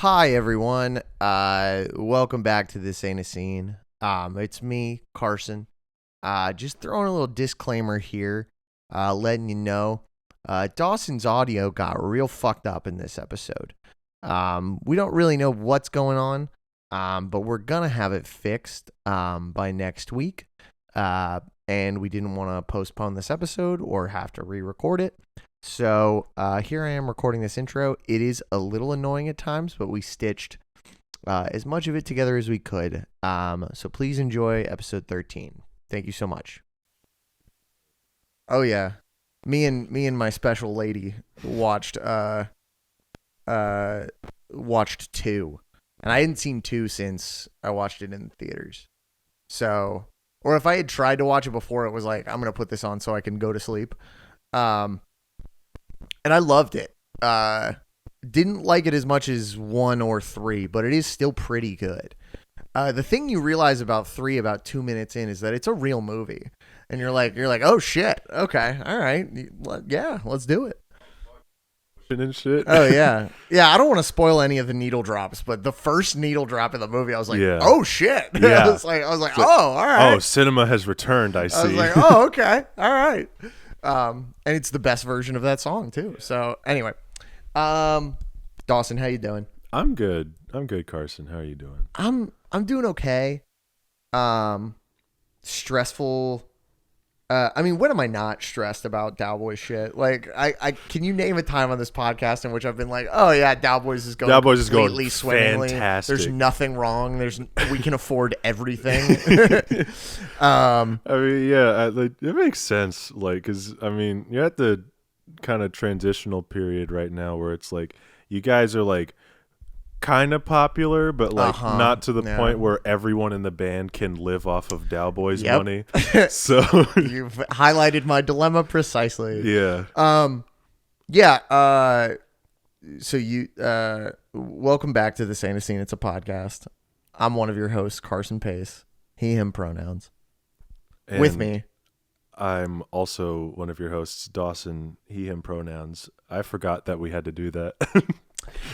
Hi everyone. Welcome back to This Ain't a Scene. It's me, Carson. Just throwing a little disclaimer here, letting you know, Dawson's audio got real fucked up in this episode. We don't really know what's going on, but we're gonna have it fixed by next week. And we didn't want to postpone this episode or have to re-record it. So here I am recording this intro. It is a little annoying at times, but we stitched as much of it together as we could. So please enjoy episode 13. Thank you so much. Oh yeah, me and my special lady watched 2, and I hadn't seen 2 since I watched it in the theaters. So, or if I had tried to watch it before, it was like, I'm gonna put this on so I can go to sleep. And I loved it. Didn't like it as much as 1 or 3, but it is still pretty good. The thing you realize about 3 about 2 minutes in is that it's a real movie. And you're like, oh shit. Okay. All right. Yeah, let's do it. And shit. Oh yeah. Yeah, I don't want to spoil any of the needle drops, but the first needle drop in the movie, I was like, oh shit. Yeah. I was like, oh, all right. Oh, cinema has returned, I see. I was like, oh, okay. All right. And it's the best version of that song too. So anyway, Dawson, how you doing? I'm good, Carson. How are you doing? I'm doing okay. Stressful. I mean, when am I not stressed about Cowboys shit? Like, I can you name a time on this podcast in which I've been like, oh yeah, Cowboys is going completely swimmingly. Fantastic. There's nothing wrong. We can afford everything. I mean, yeah, it makes sense. Like, because I mean, you're at the kind of transitional period right now where it's like you guys are like kind of popular, but like not to the point where everyone in the band can live off of Cowboys money. So you've highlighted my dilemma precisely. Yeah. So you welcome back to This Ain't a Scene. It's a podcast. I'm one of your hosts, Carson Pace. He, him pronouns. And with me, I'm also one of your hosts, Dawson. He, him pronouns. I forgot that we had to do that.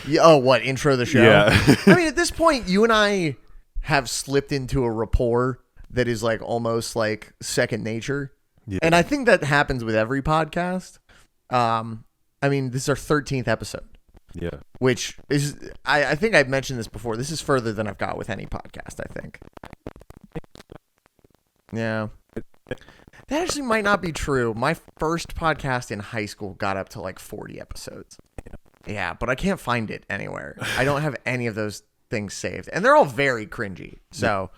Yeah, oh, what, intro the show? Yeah. I mean, at this point, you and I have slipped into a rapport that is like almost like second nature. Yeah. And I think that happens with every podcast. I mean, this is our 13th episode. Yeah. Which is, I think I've mentioned this before. This is further than I've got with any podcast, I think. Yeah. That actually might not be true. My first podcast in high school got up to like 40 episodes. Yeah, but I can't find it anywhere. I don't have any of those things saved, and they're all very cringy. So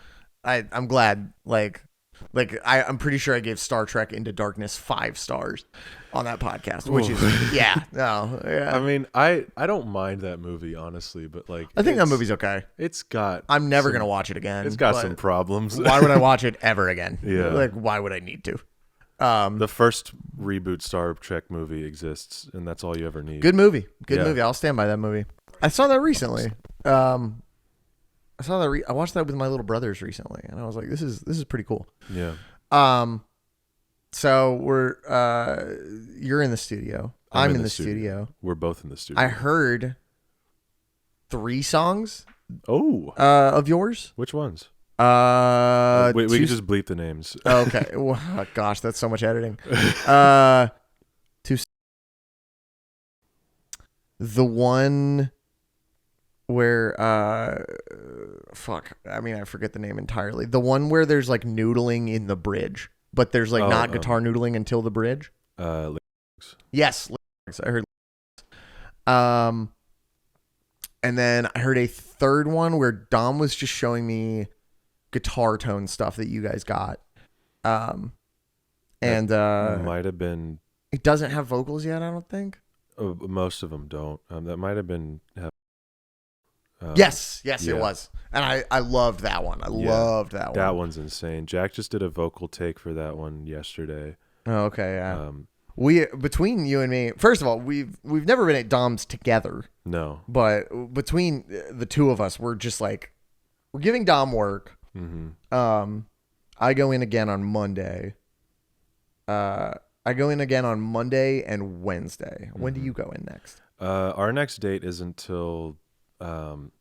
I'm glad. I'm pretty sure I gave Star Trek Into Darkness 5 stars on that podcast, which is yeah. I mean, I don't mind that movie honestly, but like I think that movie's okay. It's got. I'm never gonna watch it again. It's got some problems. Why would I watch it ever again? Yeah, like why would I need to? The first reboot Star Trek movie exists, and that's all you ever need. Good movie. Movie. I'll stand by that movie. I saw that recently. I watched that with my little brothers recently, and I was like, "This is pretty cool." Yeah. So you're in the studio. I'm in the studio. We're both in the studio. I heard 3 songs. Oh. Of yours. Which ones? We can just bleep the names. Okay. Well, gosh, that's so much editing. The one where fuck. I mean, I forget the name entirely. The one where there's like noodling in the bridge, but there's like not guitar noodling until the bridge. Yes, I heard. And then I heard a third one where Dom was just showing me guitar tone stuff that you guys got. And might have been. It doesn't have vocals yet, I don't think. Most of them don't. That might have been. Yes, yeah. It was, and I loved that one. Loved that one. That one's insane. Jack just did a vocal take for that one yesterday. Oh, okay, yeah. We between you and me, first of all, we've never been at Dom's together. No, but between the two of us, we're just like we're giving Dom work. Mm-hmm. I go in again on Monday. I go in again on Monday and Wednesday. When do you go in next? Our next date isn't until Um,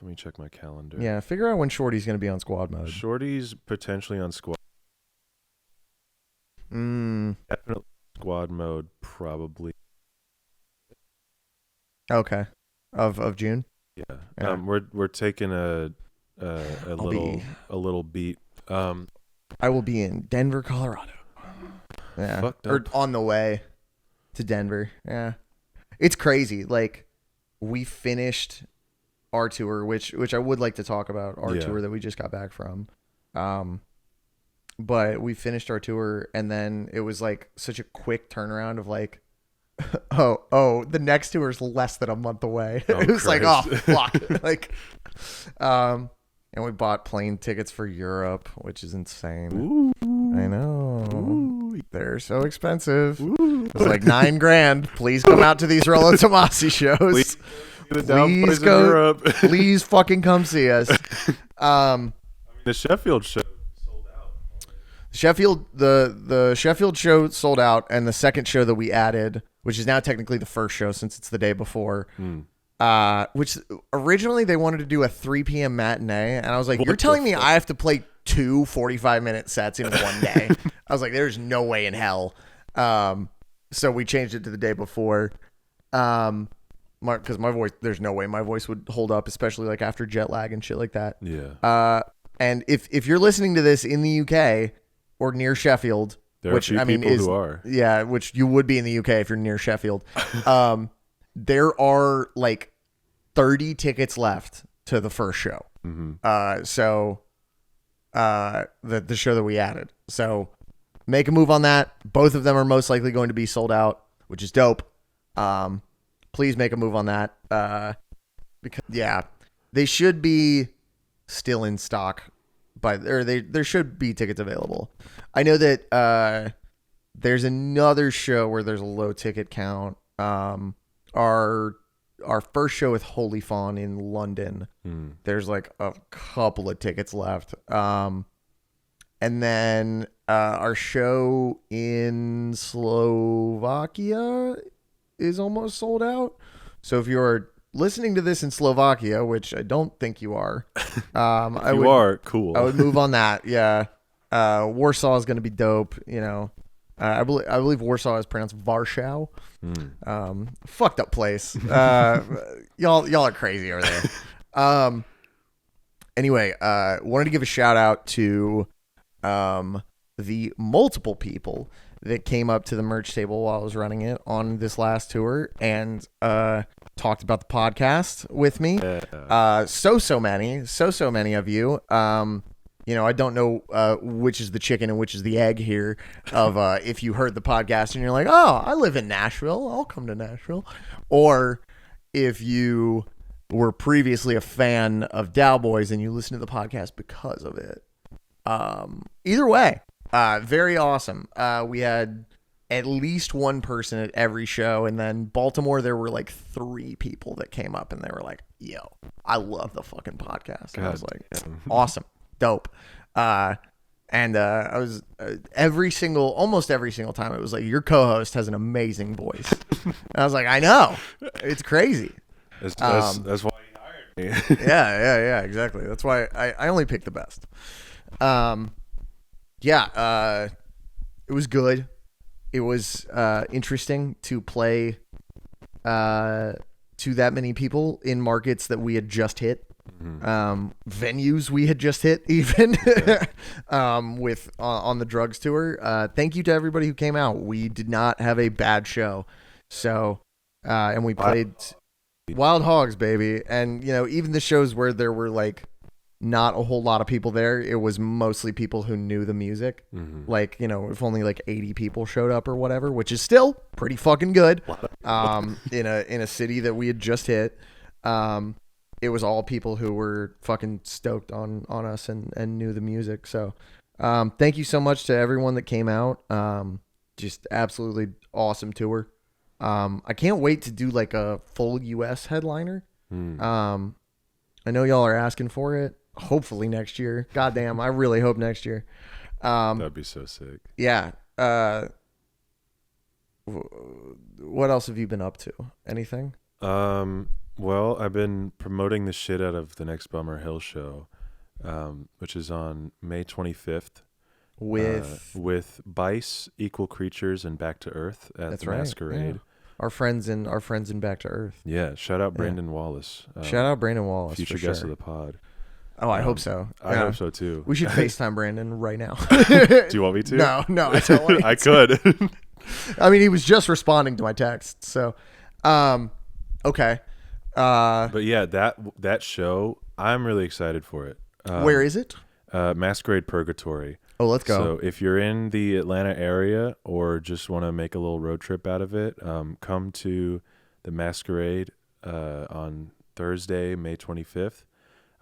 let me check my calendar. Yeah, figure out when Shorty's going to be on squad mode. Shorty's potentially on squad. Definitely squad mode, probably. Okay. Of June? Yeah. We're taking a little beat. I will be in Denver, Colorado. Yeah. Fucked up. Or on the way to Denver. Yeah. It's crazy. Like, we finished our tour, which I would like to talk about, our tour that we just got back from. But we finished our tour, and then it was like such a quick turnaround of like, the next tour is less than a month away. It was Christ. Like, oh fuck. Like, and we bought plane tickets for Europe, which is insane. Ooh. I know. Ooh. They're so expensive. It was like $9,000. Please come out to these Rollo Tomasi shows. Please go. Europe. Please fucking come see us. The Sheffield show sold out. The Sheffield show sold out, and the second show that we added, which is now technically the first show since it's the day before, which originally they wanted to do a 3 p.m. matinee, and I was like, you're telling me I have to play 2 45-minute sets in one day? I was like, there's no way in hell. So we changed it to the day before. Because my voice, there's no way my voice would hold up, especially like after jet lag and shit like that. Yeah. And if you're listening to this in the UK or near Sheffield, which I mean is, who are. Yeah, which you would be in the UK if you're near Sheffield. There are like 30 tickets left to the first show. Mm-hmm. So the show that we added. So make a move on that. Both of them are most likely going to be sold out, which is dope. Please make a move on that. Because they should be still in stock, there should be tickets available. I know that there's another show where there's a low ticket count. Our first show with Holy Fawn in London, there's like a couple of tickets left. And then our show in Slovakia is almost sold out. So if you're listening to this in Slovakia, which I don't think you are, cool. I would move on that. Yeah. Warsaw is going to be dope. You know, I believe Warsaw is pronounced Warsaw. Fucked up place. Y'all are crazy over there. Anyway, wanted to give a shout out to the multiple people that came up to the merch table while I was running it on this last tour and talked about the podcast with me. So many of you. You know, I don't know which is the chicken and which is the egg here of if you heard the podcast and you're like, oh, I live in Nashville, I'll come to Nashville. Or if you were previously a fan of Dowboys and you listen to the podcast because of it. Either way, very awesome. We had at least one person at every show, and then Baltimore, there were like 3 people that came up and they were like, yo, I love the fucking podcast. And I was like, awesome, dope. And I was almost every single time it was like, your co-host has an amazing voice. And I was like, I know, it's crazy. That's why he hired me. yeah, exactly. That's why I only pick the best. It was good. It was interesting to play to that many people in markets that we had just hit. Venues we had just hit even with on the drugs tour. Thank you to everybody who came out. We did not have a bad show. So and we played Wild Hogs, baby. And you know, even the shows where there were like not a whole lot of people there, it was mostly people who knew the music. Like, you know, if only like 80 people showed up or whatever, which is still pretty fucking good. In a city that we had just hit. It was all people who were fucking stoked on us and knew the music. So thank you so much to everyone that came out. Just absolutely awesome tour. I can't wait to do like a full US headliner. I know y'all are asking for it. Hopefully next year. Goddamn, I really hope next year. That'd be so sick. Yeah. What else have you been up to? Anything? Well, I've been promoting the shit out of the Next Bummer Hill show, which is on May 25th. With Bice, Equal Creatures, and Back to Earth at That's the right. Masquerade. Yeah. Our friends in Back to Earth. Yeah, shout out Brendon Wallace. Shout out Brandon Wallace, future for guest sure. of the pod. Oh, I hope so. I hope so too. We should FaceTime Brandon right now. Do you want me to? No, I don't want I could. I mean, he was just responding to my text, so okay. But yeah, that show, I'm really excited for it. Where is it? Masquerade Purgatory. Oh, let's go. So if you're in the Atlanta area or just want to make a little road trip out of it, come to the Masquerade on Thursday, May 25th.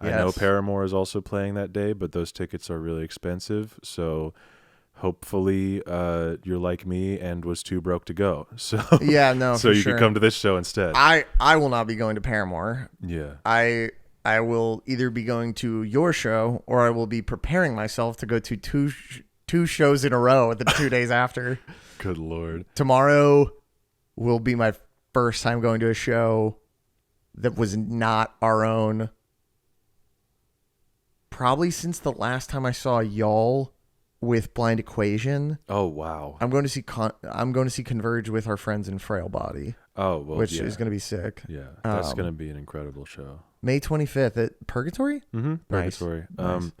Yes. I know Paramore is also playing that day, but those tickets are really expensive. So hopefully you're like me and was too broke to go. So Yeah, no, so for you sure. can come to this show instead. I will not be going to Paramore. Yeah. I will either be going to your show or I will be preparing myself to go to two shows in a row the 2 days after. Good Lord. Tomorrow will be my first time going to a show that was not our own. Probably since the last time I saw y'all with Blind Equation. Oh, wow. I'm going to see Converge with our friends in Frail Body. Oh, well, which yeah. is going to be sick. Yeah, that's going to be an incredible show. May 25th at Purgatory? Mm-hmm. Purgatory. Nice.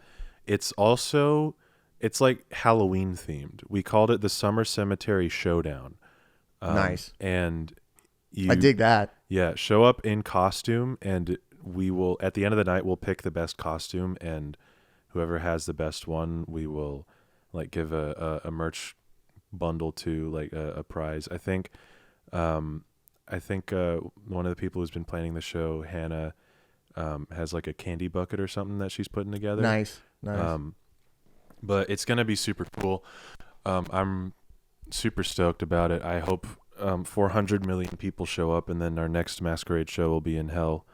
It's like Halloween themed. We called it the Summer Cemetery Showdown. Nice. And I dig that. Yeah, show up in costume, and we will, at the end of the night, we'll pick the best costume, and whoever has the best one, we will like give a merch bundle to, like a prize. I think one of the people who's been planning the show, Hannah, has like a candy bucket or something that she's putting together. Nice. But it's gonna be super cool. I'm super stoked about it. I hope 400 million people show up, and then our next Masquerade show will be in hell.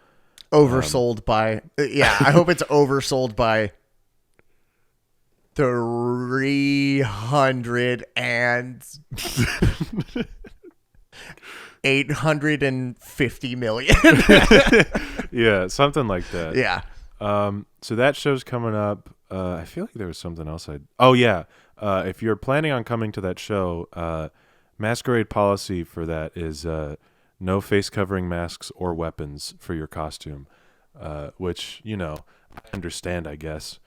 Oversold by I hope it's oversold by 300 and 850 million. Yeah, something like that. Yeah. So that show's coming up. I feel like there was something else if you're planning on coming to that show, Masquerade policy for that is no face covering masks or weapons for your costume, which, I understand, I guess.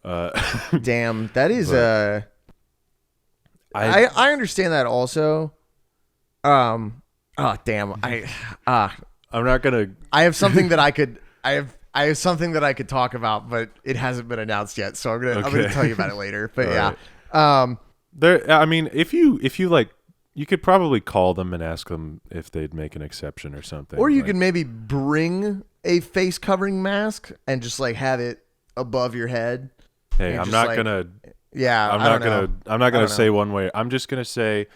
Damn, that is I understand that also. I'm not gonna. I have something that I have something that I could talk about, but it hasn't been announced yet, so I'm gonna tell you about it later. But yeah, right. If you like, you could probably call them and ask them if they'd make an exception or something. Or you can maybe bring a face covering mask and just like have it above your head. Hey, I'm not gonna. Yeah, I'm not gonna say one way. I'm just gonna say,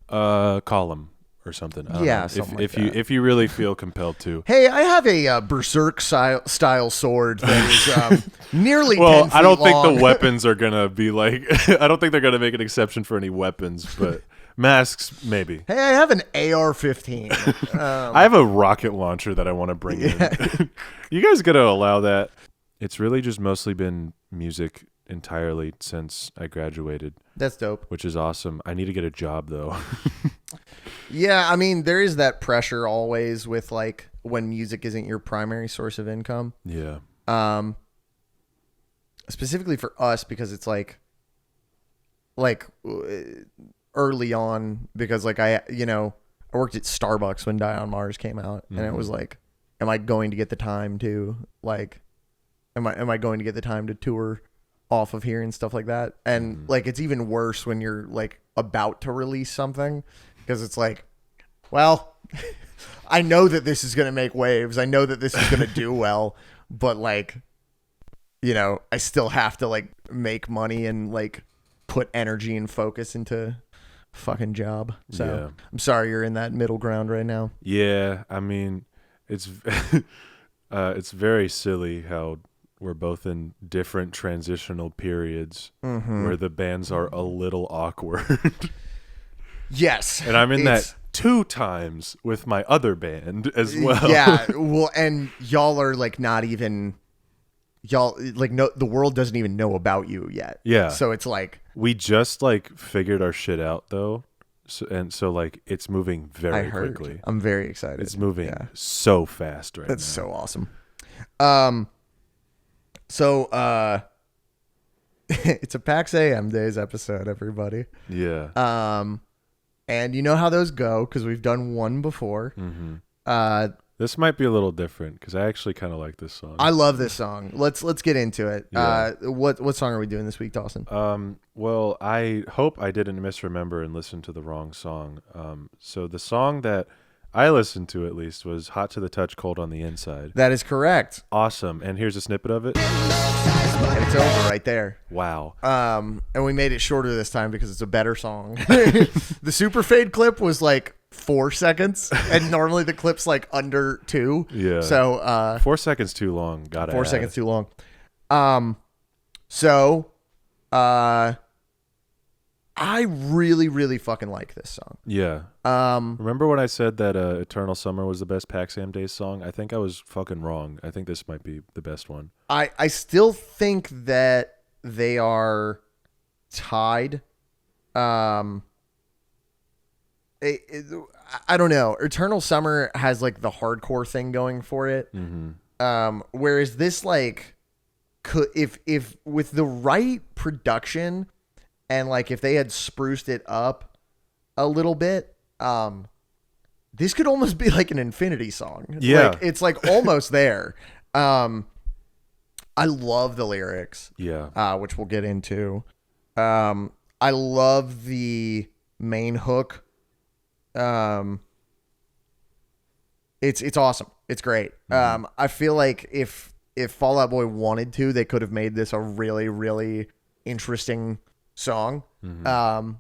call them or something. Yeah, something like that. If you really feel compelled to. Hey, I have a berserk style sword that is nearly 10 feet I don't long. think the weapons are gonna be like. I don't think they're gonna make an exception for any weapons, but masks maybe. Hey, I have an AR-15. I have a rocket launcher that I want to bring in. You guys gonna allow that? It's really just mostly been music entirely since I graduated. That's dope. Which is awesome. I need to get a job though. Yeah, I mean, there is that pressure always with like when music isn't your primary source of income. Yeah. Specifically for us, because it's like early on, because like I worked at Starbucks when Die on Mars came out, and it was like, am I going to get the time to like, am I going to get the time to tour off of here and stuff like that? And like, it's even worse when you're like about to release something, because it's like, well, I know that this is going to make waves. I know that this is going to do well, but like, I still have to like make money and like put energy and focus into fucking job. So yeah. I'm sorry you're in that middle ground right now. Yeah. I mean, it's very silly how we're both in different transitional periods where the bands are a little awkward. Yes. And I'm in 2 times with my other band as well. Yeah, well, and y'all are like not even y'all like no the world doesn't even know about you yet. Yeah. So it's like We just like figured our shit out though. So like it's moving very quickly. I'm very excited. It's moving so fast right That's now. so awesome. So it's a PAX AM Days episode, everybody. Yeah. And you know how those go because we've done one before. This might be a little different because I actually kind of like this song. I love this song. Let's get into it. Yeah. What song are we doing this week, Dawson? Well, I hope I didn't misremember and listen to the wrong song. So the song that I listened to at least was "Hot to the Touch, Cold on the Inside." That is correct. Awesome. And here's a snippet of it. And it's over right there. Wow. And we made it shorter this time because it's a better song. The super fade clip was like 4 seconds, and normally the clip's like under 2. Yeah. So 4 seconds too long. Got it. 4 seconds too long. So I really, really fucking like this song. Yeah. Remember when I said that Eternal Summer was the best PAX Am Days song? I think I was fucking wrong. I think this might be the best one. I still think that they are tied. I don't know. Eternal Summer has like the hardcore thing going for it. Whereas this like could if with the right production and like if they had spruced it up a little bit, this could almost be like an Infinity song. Yeah. Like, it's like almost there. I love the lyrics. Yeah. Which we'll get into. I love the main hook. It's awesome. It's great. I feel like if Fall Out Boy wanted to, they could have made this a really, really interesting song. I'm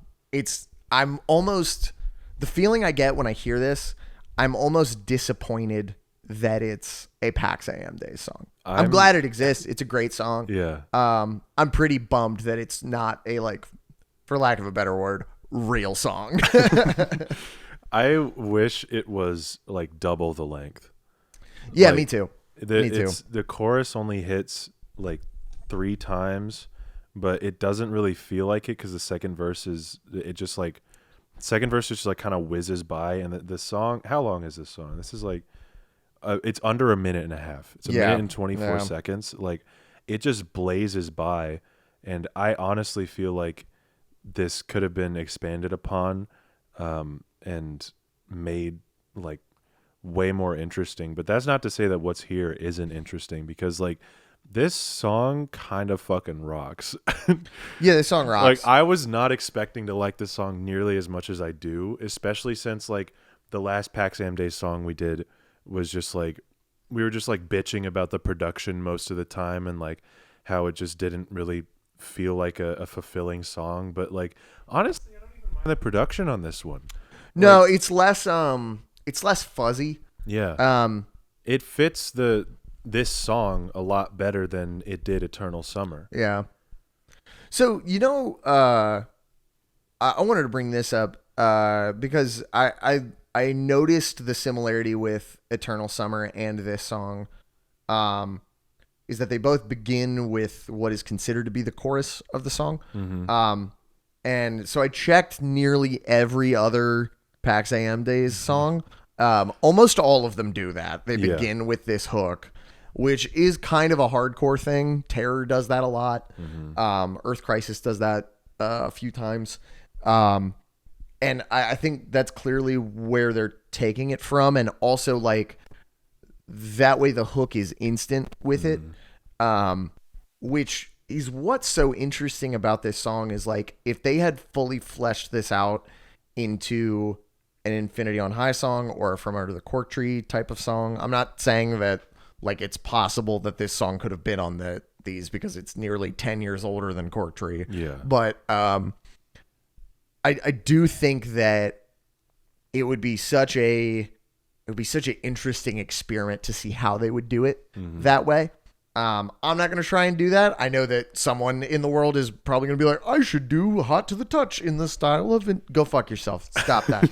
almost, the feeling I get when I hear this, I'm almost disappointed that it's a PAX AM Days song. I'm glad it exists. It's a great song. Yeah. I'm pretty bummed that it's not a, like, for lack of a better word, real song. I wish it was like double the length. Yeah, like, me too. Me too. The chorus only hits like 3 times, but it doesn't really feel like it because the second verse just like kind of whizzes by, and the song. How long is this song? This is like it's under a minute and a half. It's a minute and 24 seconds. Like it just blazes by, and I honestly feel like this could have been expanded upon and made like way more interesting. But that's not to say that what's here isn't interesting, because like this song kind of fucking rocks. Yeah, this song rocks. Like I was not expecting to like this song nearly as much as I do, especially since like the last PAX Am Days song we did was just like we were just like bitching about the production most of the time and like how it just didn't really feel like a fulfilling song. But like honestly, I don't even mind the production on this one. No, like, it's less fuzzy. Yeah. It fits this song a lot better than it did Eternal Summer. Yeah. So, you know, I wanted to bring this up because I noticed the similarity with Eternal Summer and this song is that they both begin with what is considered to be the chorus of the song. And so I checked nearly every other PAX AM Days song. Almost all of them do that. They begin with this hook, which is kind of a hardcore thing. Terror does that a lot. Earth Crisis does that a few times. And I think that's clearly where they're taking it from. And also like that way the hook is instant with it. Which is what's so interesting about this song is like, if they had fully fleshed this out into an Infinity on High song or From Under the Cork Tree type of song, I'm not saying that like it's possible that this song could have been on these because it's nearly 10 years older than Cork Tree. Yeah. But I do think that it would be such an interesting experiment to see how they would do it that way. I'm not going to try and do that. I know that someone in the world is probably going to be like, I should do Hot to the Touch in the style of go fuck yourself. Stop that.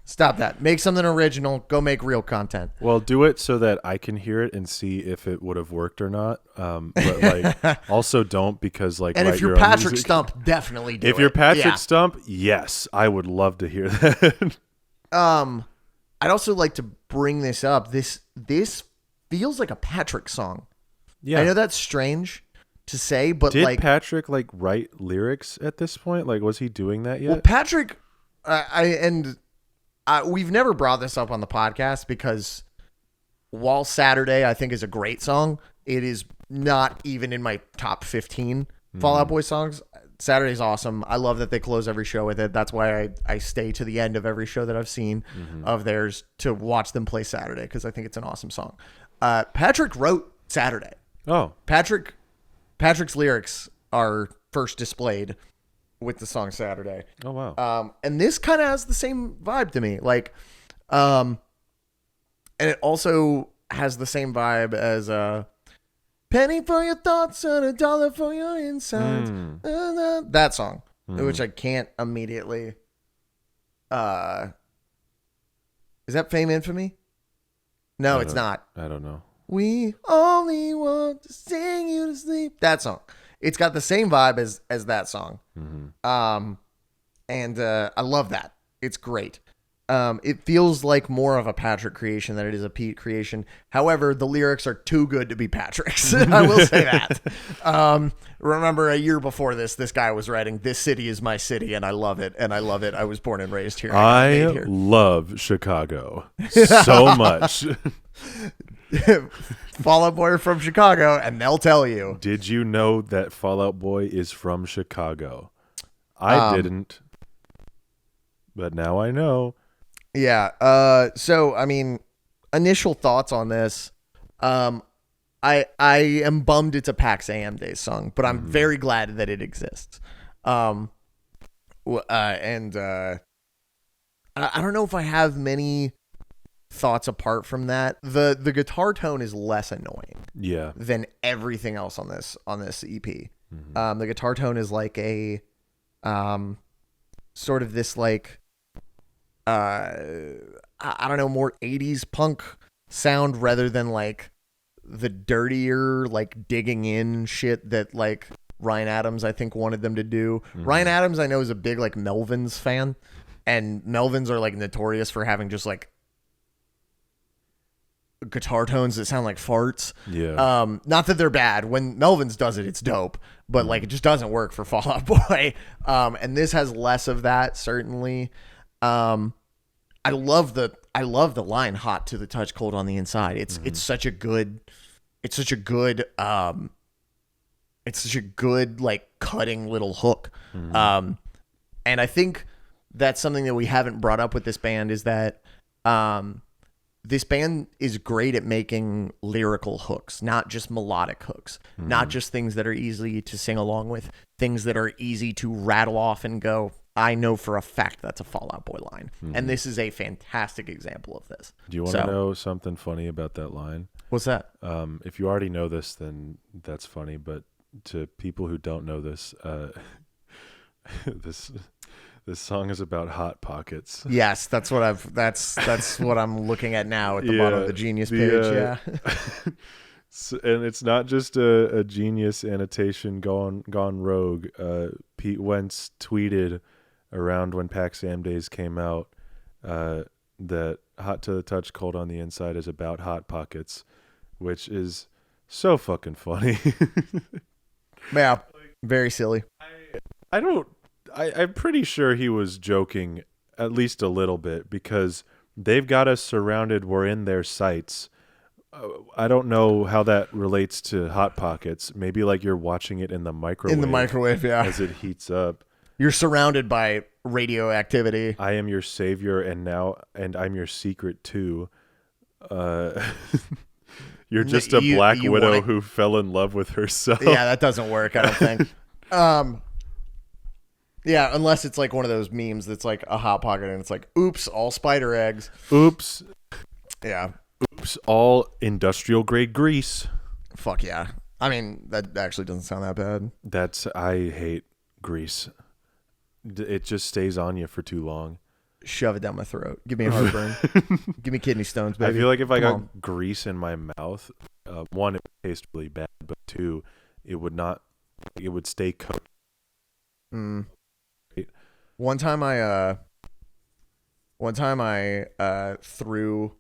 Stop that. Make something original. Go make real content. Well, do it so that I can hear it and see if it would have worked or not. But like, also don't because like. And if you're Patrick Stump, definitely do it. If you're Patrick Stump, yes, I would love to hear that. I'd also like to bring this up. This feels like a Patrick song. Yeah, I know that's strange to say, but did Patrick like write lyrics at this point? Like, was he doing that yet? Well, Patrick, we've never brought this up on the podcast because while Saturday I think is a great song, it is not even in my top 15 Fall Out Boy songs. Saturday's awesome. I love that they close every show with it. That's why I stay to the end of every show that I've seen of theirs to watch them play Saturday because I think it's an awesome song. Patrick wrote Saturday. Oh. Patrick's lyrics are first displayed with the song Saturday. Oh, wow. And this kind of has the same vibe to me. Like, and it also has the same vibe as penny for your thoughts and $1 for your insides. That song, which I can't immediately. Is that Fame Infamy? No, it's not. I don't know. We only want to sing you to sleep. That song. It's got the same vibe as that song. And I love that. It's great. It feels like more of a Patrick creation than it is a Pete creation. However, the lyrics are too good to be Patrick's. I will say that. Remember a year before this guy was writing, "This city is my city, and I love it, and I love it. I was born and raised here. I love Chicago so much." Fall Out Boy are from Chicago, and they'll tell you. Did you know that Fall Out Boy is from Chicago? I didn't, but now I know. Yeah. So I mean, initial thoughts on this. I am bummed it's a PAX AM Days song, but I'm very glad that it exists. And I don't know if I have many thoughts apart from that. The guitar tone is less annoying than everything else on this EP. The guitar tone is like a sort of this like I don't know, more 80s punk sound rather than like the dirtier like digging in shit that like Ryan Adams I think wanted them to do. Ryan Adams I know is a big like Melvins fan, and Melvins are like notorious for having just like guitar tones that sound like farts. Not that they're bad. When Melvins does it, it's dope, but like it just doesn't work for Fall Out Boy. And this has less of that, certainly. I love the line "hot to the touch, cold on the inside." It's such a good like cutting little hook. And I think that's something that we haven't brought up with this band is that this band is great at making lyrical hooks, not just melodic hooks, not just things that are easy to sing along with, things that are easy to rattle off and go, I know for a fact that's a Fall Out Boy line. And this is a fantastic example of this. Do you want to know something funny about that line? What's that? If you already know this, then that's funny. But to people who don't know this, this song is about Hot Pockets. Yes, that's what that's what I'm looking at now at the bottom of the Genius page. So, and it's not just a Genius annotation gone rogue. Pete Wentz tweeted around when PAX AM Days came out that "Hot to the touch, cold on the inside" is about Hot Pockets, which is so fucking funny. Yeah, very silly. I'm pretty sure he was joking at least a little bit because they've got us surrounded. We're in their sights. I don't know how that relates to Hot Pockets. Maybe like you're watching it in the microwave. In the microwave, yeah. As it heats up. You're surrounded by radioactivity. I am your savior and I'm your secret too. You're just a black widow who fell in love with herself. Yeah, that doesn't work, I don't think. Yeah, unless it's like one of those memes that's like a Hot Pocket and it's like, oops, all spider eggs. Oops. Yeah. Oops, all industrial grade grease. Fuck yeah. I mean, that actually doesn't sound that bad. I hate grease. It just stays on you for too long. shove it down my throat. Give me a heartburn. Give me kidney stones, baby. I feel like if I Come got on. grease in my mouth, one, it would taste really bad, but two, it would not. It would stay cooked. Mm. Right. One time I threw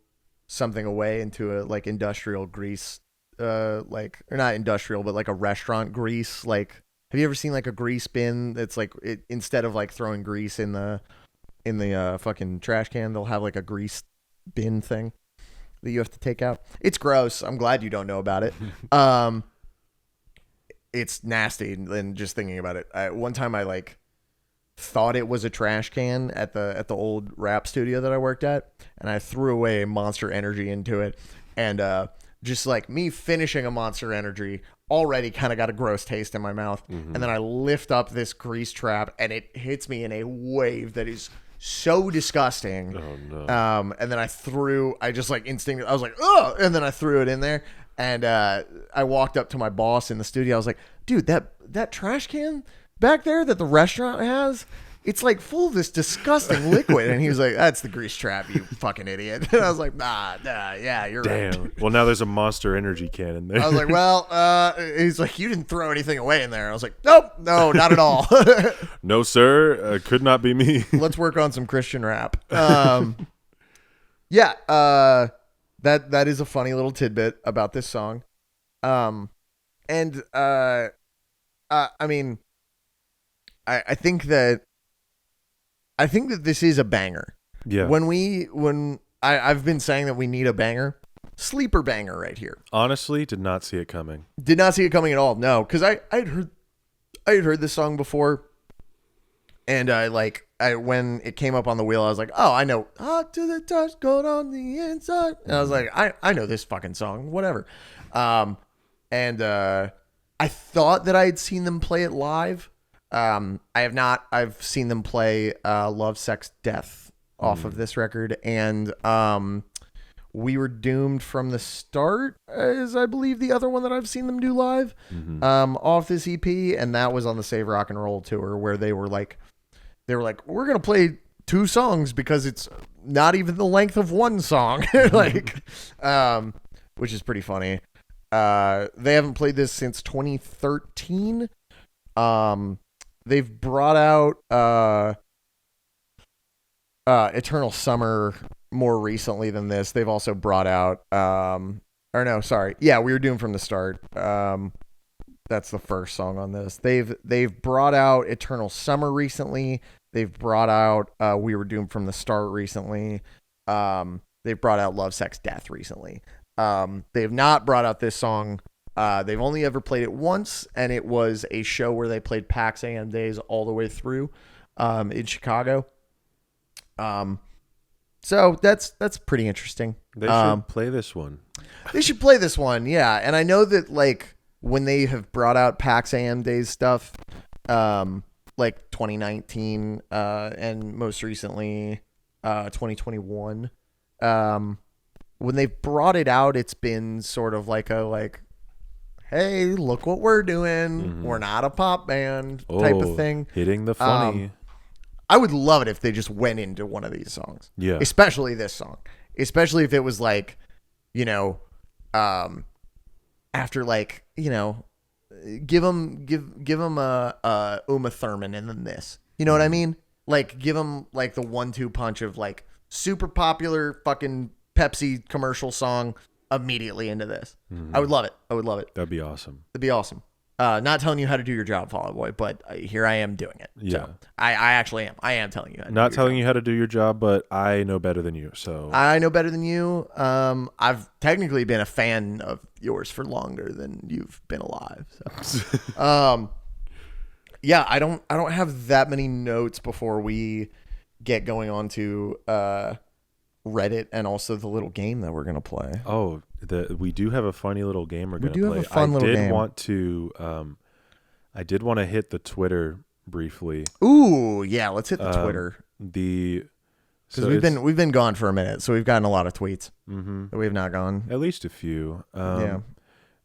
something away into a like industrial grease, like, or not industrial, but like a restaurant grease. Like, have you ever seen like a grease bin that's like it, instead of like throwing grease in the fucking trash can, they'll have like a grease bin thing that you have to take out. It's gross. I'm glad you don't know about it. It's nasty. And just thinking about it, one time I like thought it was a trash can at the old rap studio that I worked at, and I threw away Monster Energy into it, and just like me finishing a Monster Energy already kind of got a gross taste in my mouth, and then I lift up this grease trap and it hits me in a wave that is so disgusting. Oh no. And then I just like instinctively, I was like, oh, and then I threw it in there, and I walked up to my boss in the studio. I was like, dude, that trash can back there that the restaurant has, it's like full of this disgusting liquid. And he was like, that's the grease trap, you fucking idiot. And I was like, nah, yeah, you're right. Damn. Well, now there's a Monster Energy can in there. I was like, well, he's like, you didn't throw anything away in there. I was like, nope, no, not at all. No, sir. Could not be me. Let's work on some Christian rap. Yeah, that is a funny little tidbit about this song. And I mean, I think that this is a banger. Yeah. When I've been saying that we need a banger, sleeper banger right here. Honestly, did not see it coming. Did not see it coming at all. No, because I had heard this song before, and when it came up on the wheel, I was like, oh, I know. Hot to the touch, cold on the inside. And I was like, I know this fucking song, whatever. And I thought that I had seen them play it live. I have not. I've seen them play Love, Sex, Death off of this record, and We Were Doomed from the Start is, I believe, the other one that I've seen them do live off this EP, and that was on the Save Rock and Roll tour, where they were like, we're gonna play 2 songs because it's not even the length of one song, like, which is pretty funny. They haven't played this since 2013. They've brought out Eternal Summer more recently than this. They've also brought out We Were Doomed from the Start. That's the first song on this. They've brought out Eternal Summer recently. They've brought out We Were Doomed from the Start recently. They've brought out Love, Sex, Death recently. They have not brought out this song. They've only ever played it once, and it was a show where they played PAX AM Days all the way through in Chicago. So that's pretty interesting. They should play this one. They should play this one, yeah. And I know that like when they have brought out PAX AM Days stuff, like 2019 and most recently 2021, when they've brought it out, it's been sort of like hey, look what we're doing. We're not a pop band type of thing. Hitting the funny. I would love it if they just went into one of these songs. Yeah. Especially this song. Especially if it was like, after like, give them a Uma Thurman and then this. You know what I mean? Like give them like the 1-2 punch of like super popular fucking Pepsi commercial song immediately into this. I would love it. That'd be awesome. It'd be awesome. Not telling you how to do your job, Fall Out Boy, but here I am doing it. Yeah. So I actually am. I am telling you. Not telling you how to do your job, but I know better than you. So I know better than you. I've technically been a fan of yours for longer than you've been alive. So, yeah, I don't have that many notes before we get going on to Reddit and also the little game that we're gonna play. Oh, we do have a funny little game we're gonna play. Have a fun little game. I did want to hit the Twitter briefly. Ooh, yeah, let's hit the Twitter. Because we've been gone for a minute, so we've gotten a lot of tweets that we have not gone. At least a few. Yeah.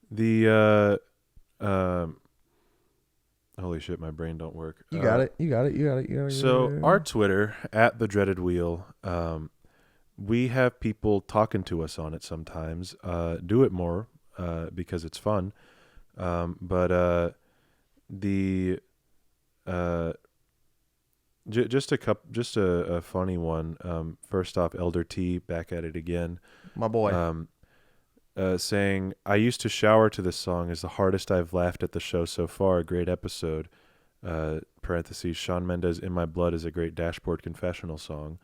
The Holy shit, my brain don't work. You got it. You got it. So our Twitter at the Dreaded Wheel, we have people talking to us on it sometimes. Do it more because it's fun. But just a funny one. First off, Elder T back at it again. My boy. Saying, I used to shower to this song is the hardest I've laughed at the show so far. Great episode. Parentheses, Shawn Mendes, In My Blood is a great Dashboard Confessional song.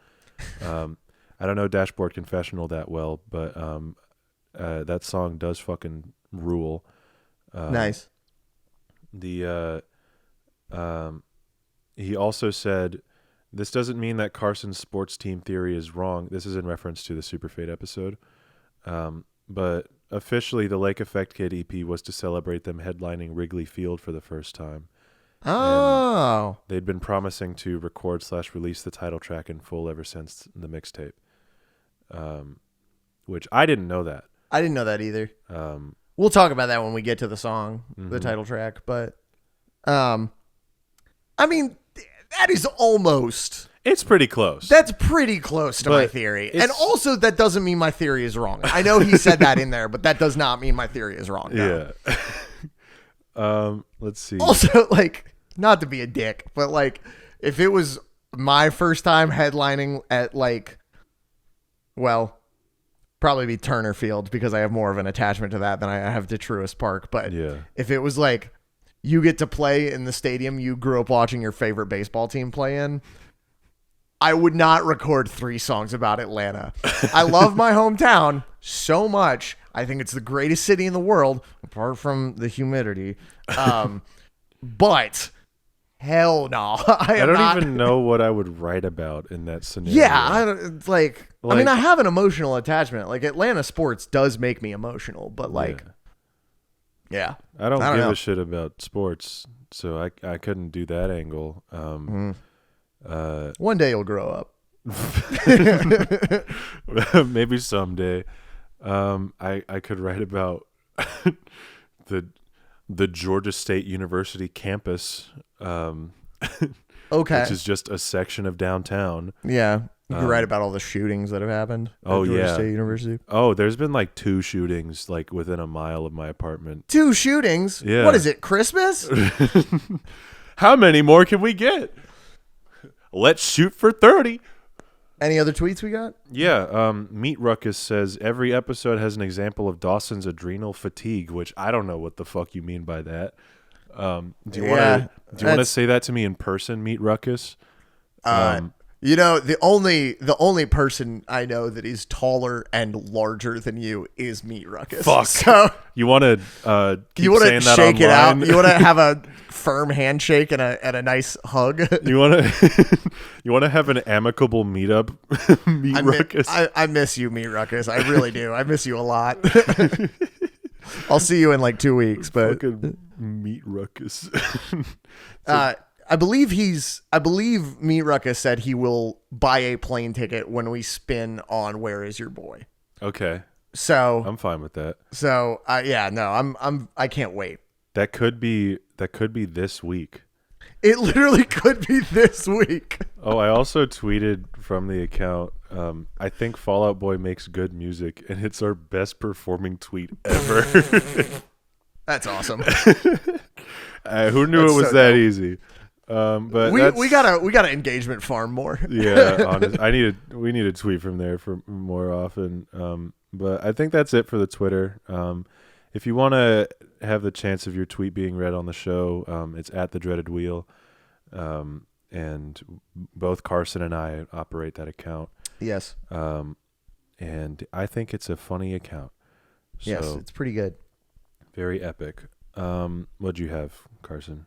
I don't know Dashboard Confessional that well, but that song does fucking rule. Nice. He also said, this doesn't mean that Carson's sports team theory is wrong. This is in reference to the Super Fate episode. But officially, the Lake Effect Kid EP was to celebrate them headlining Wrigley Field for the first time. Oh. And they'd been promising to record/release the title track in full ever since the mixtape. Which I didn't know that. I didn't know that either. We'll talk about that when we get to the song, the title track. But, I mean, that is almost... It's pretty close. That's pretty close to my theory. And also, that doesn't mean my theory is wrong. I know he said that in there, but that does not mean my theory is wrong. No. Yeah. Let's see. Also, like, not to be a dick, but, like, if it was my first time headlining at, like, well, probably be Turner Field because I have more of an attachment to that than I have to Truist Park. But if it was, like, you get to play in the stadium you grew up watching your favorite baseball team play in, I would not record 3 songs about Atlanta. I love my hometown so much. I think it's the greatest city in the world, apart from the humidity. But hell no. I don't even know what I would write about in that scenario. Yeah, it's like, I mean, I have an emotional attachment. Like, Atlanta sports does make me emotional, but like, yeah. I don't give a shit about sports, so I couldn't do that angle. One day you'll grow up. Maybe someday. I could write about the Georgia State University campus, okay, which is just a section of downtown. Yeah, you could write about all the shootings that have happened at Georgia State University. Oh, there's been like 2 shootings like within a mile of my apartment. 2 shootings? Yeah. What is it, Christmas? How many more can we get? Let's shoot for 30. Any other tweets we got? Yeah. Meat Ruckus says every episode has an example of Dawson's adrenal fatigue, which I don't know what the fuck you mean by that. Do you want to say that to me in person, Meat Ruckus? You know, the only person I know that is taller and larger than you is Meat Ruckus. Fuck. So you want to shake it out? You want to have a firm handshake and a nice hug? You want to have an amicable meetup, Meat Ruckus? I miss you, Meat Ruckus. I really do. I miss you a lot. I'll see you in like 2 weeks, but fucking Meat Ruckus. I believe Meat Ruckus said he will buy a plane ticket when we spin on Where Is Your Boy. Okay. So I'm fine with that. So I can't wait. That could be this week. It literally could be this week. Oh, I also tweeted from the account, I think Fall Out Boy makes good music, and it's our best performing tweet ever. That's awesome. Who knew it was that easy? But we gotta engagement farm more. Yeah, honest. We need a tweet from there for more often. But I think that's it for the Twitter. If you want to have the chance of your tweet being read on the show, it's at the Dreaded Wheel, and both Carson and I operate that account. Yes. And I think it's a funny account. So, yes, it's pretty good. Very epic. What'd you have, Carson?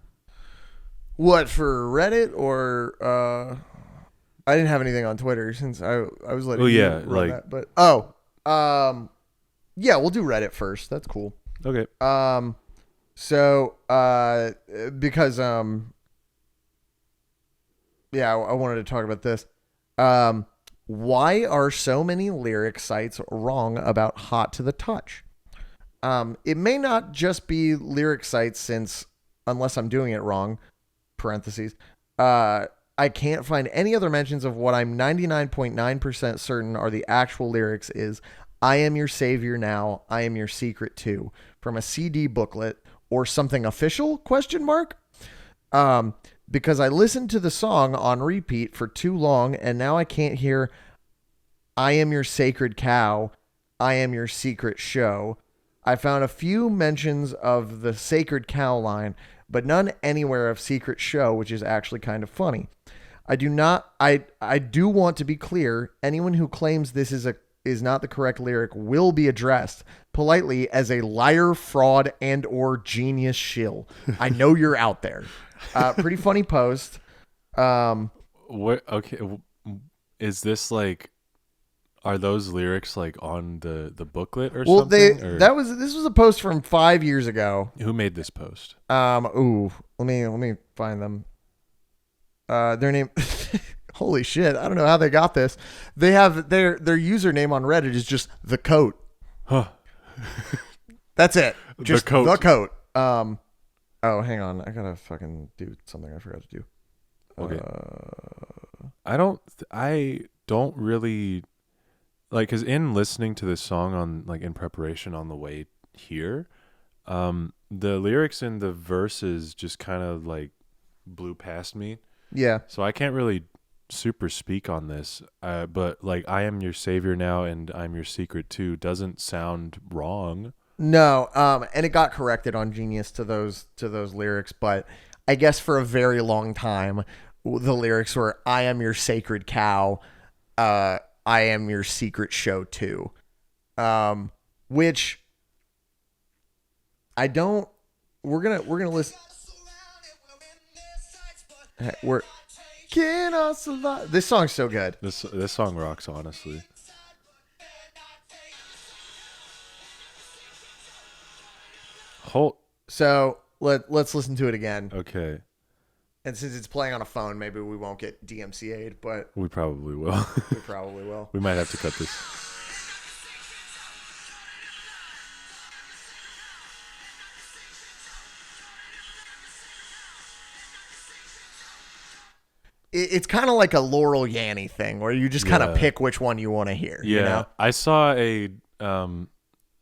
What, for Reddit or I didn't have anything on Twitter since I was letting you run that. But yeah, we'll do Reddit first. That's cool. Okay. So because I wanted to talk about this. Why are so many lyric sites wrong about Hot to the Touch? It may not just be lyric sites, since unless I'm doing it wrong, parentheses. I can't find any other mentions of what I'm 99.9% certain are the actual lyrics is I am your savior now, I am your secret too, from a CD booklet or something official, question mark? Because I listened to the song on repeat for too long and now I can't hear I am your sacred cow, I am your secret show. I found a few mentions of the sacred cow line, but none anywhere of secret show, which is actually kind of funny. I do want to be clear. Anyone who claims this is not the correct lyric will be addressed politely as a liar, fraud, and or genius shill. I know you're out there. Pretty funny post. What? Okay, is this like? Are those lyrics like on the booklet or something? This was a post from 5 years ago. Who made this post? Let me find them. Their name. Holy shit! I don't know how they got this. They have their username on Reddit is just the coat. Huh. That's it. Just the coat. Oh, hang on. I gotta fucking do something I forgot to do. Okay. I don't really like, because in listening to this song on like in preparation on the way here, the lyrics in the verses just kind of like blew past me. Yeah. So I can't really super speak on this, but like I am your savior now and I'm your secret too doesn't sound wrong. No, and it got corrected on Genius to those lyrics, but I guess for a very long time the lyrics were I am your sacred cow, I am your secret show too. Which I don't we're gonna listen. This song's so good. This song rocks, honestly. So let's listen to it again. Okay. And since it's playing on a phone, maybe we won't get DMCA'd, but we probably will. We might have to cut this. It's kind of like a Laurel Yanny thing where you just kind of pick which one you want to hear. Yeah, you know? I saw a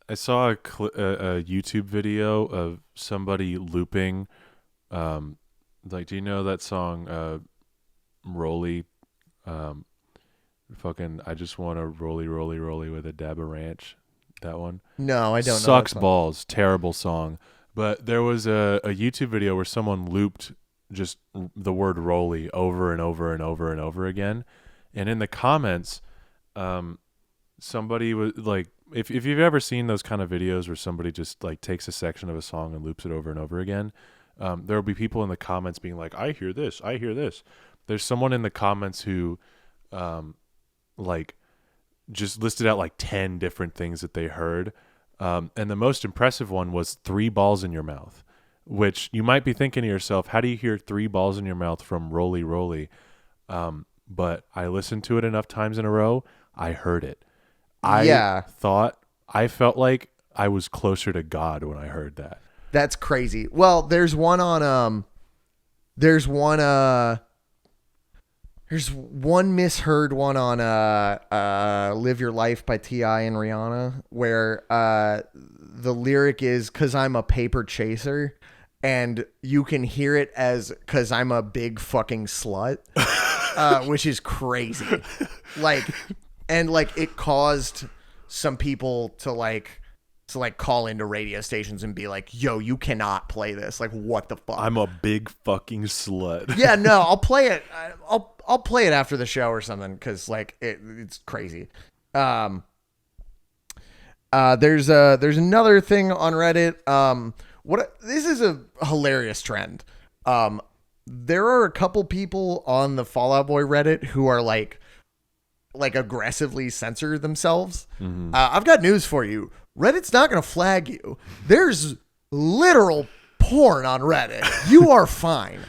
YouTube video of somebody looping, like, do you know that song, Rolly, fucking, I just want to rolly with a dab of ranch. That one? No, I don't know. Sucks balls. Terrible song. But there was a YouTube video where someone looped just the word rolly over and over and over and over again. And in the comments, somebody was like, if you've ever seen those kind of videos where somebody just like takes a section of a song and loops it over and over again, there will be people in the comments being like, I hear this. There's someone in the comments who like just listed out like 10 different things that they heard. And the most impressive one was 3 balls in your mouth, which you might be thinking to yourself, how do you hear 3 balls in your mouth from rolly rolly? But I listened to it enough times in a row. I heard it. I felt like I was closer to God when I heard that. That's crazy. Well, there's one misheard one on Live Your Life by T.I. and Rihanna where the lyric is 'cause I'm a paper chaser, and you can hear it as 'cause I'm a big fucking slut, which is crazy. Like, and like it caused some people to call into radio stations and be like, yo, you cannot play this. Like, what the fuck? I'm a big fucking slut. Yeah, no, I'll play it. I'll play it after the show or something. 'Cause like it's crazy. There's another thing on Reddit. This is a hilarious trend. There are a couple people on the Fall Out Boy Reddit who are like aggressively censor themselves. Mm-hmm. I've got news for you. Reddit's not going to flag you. There's literal porn on Reddit. You are fine.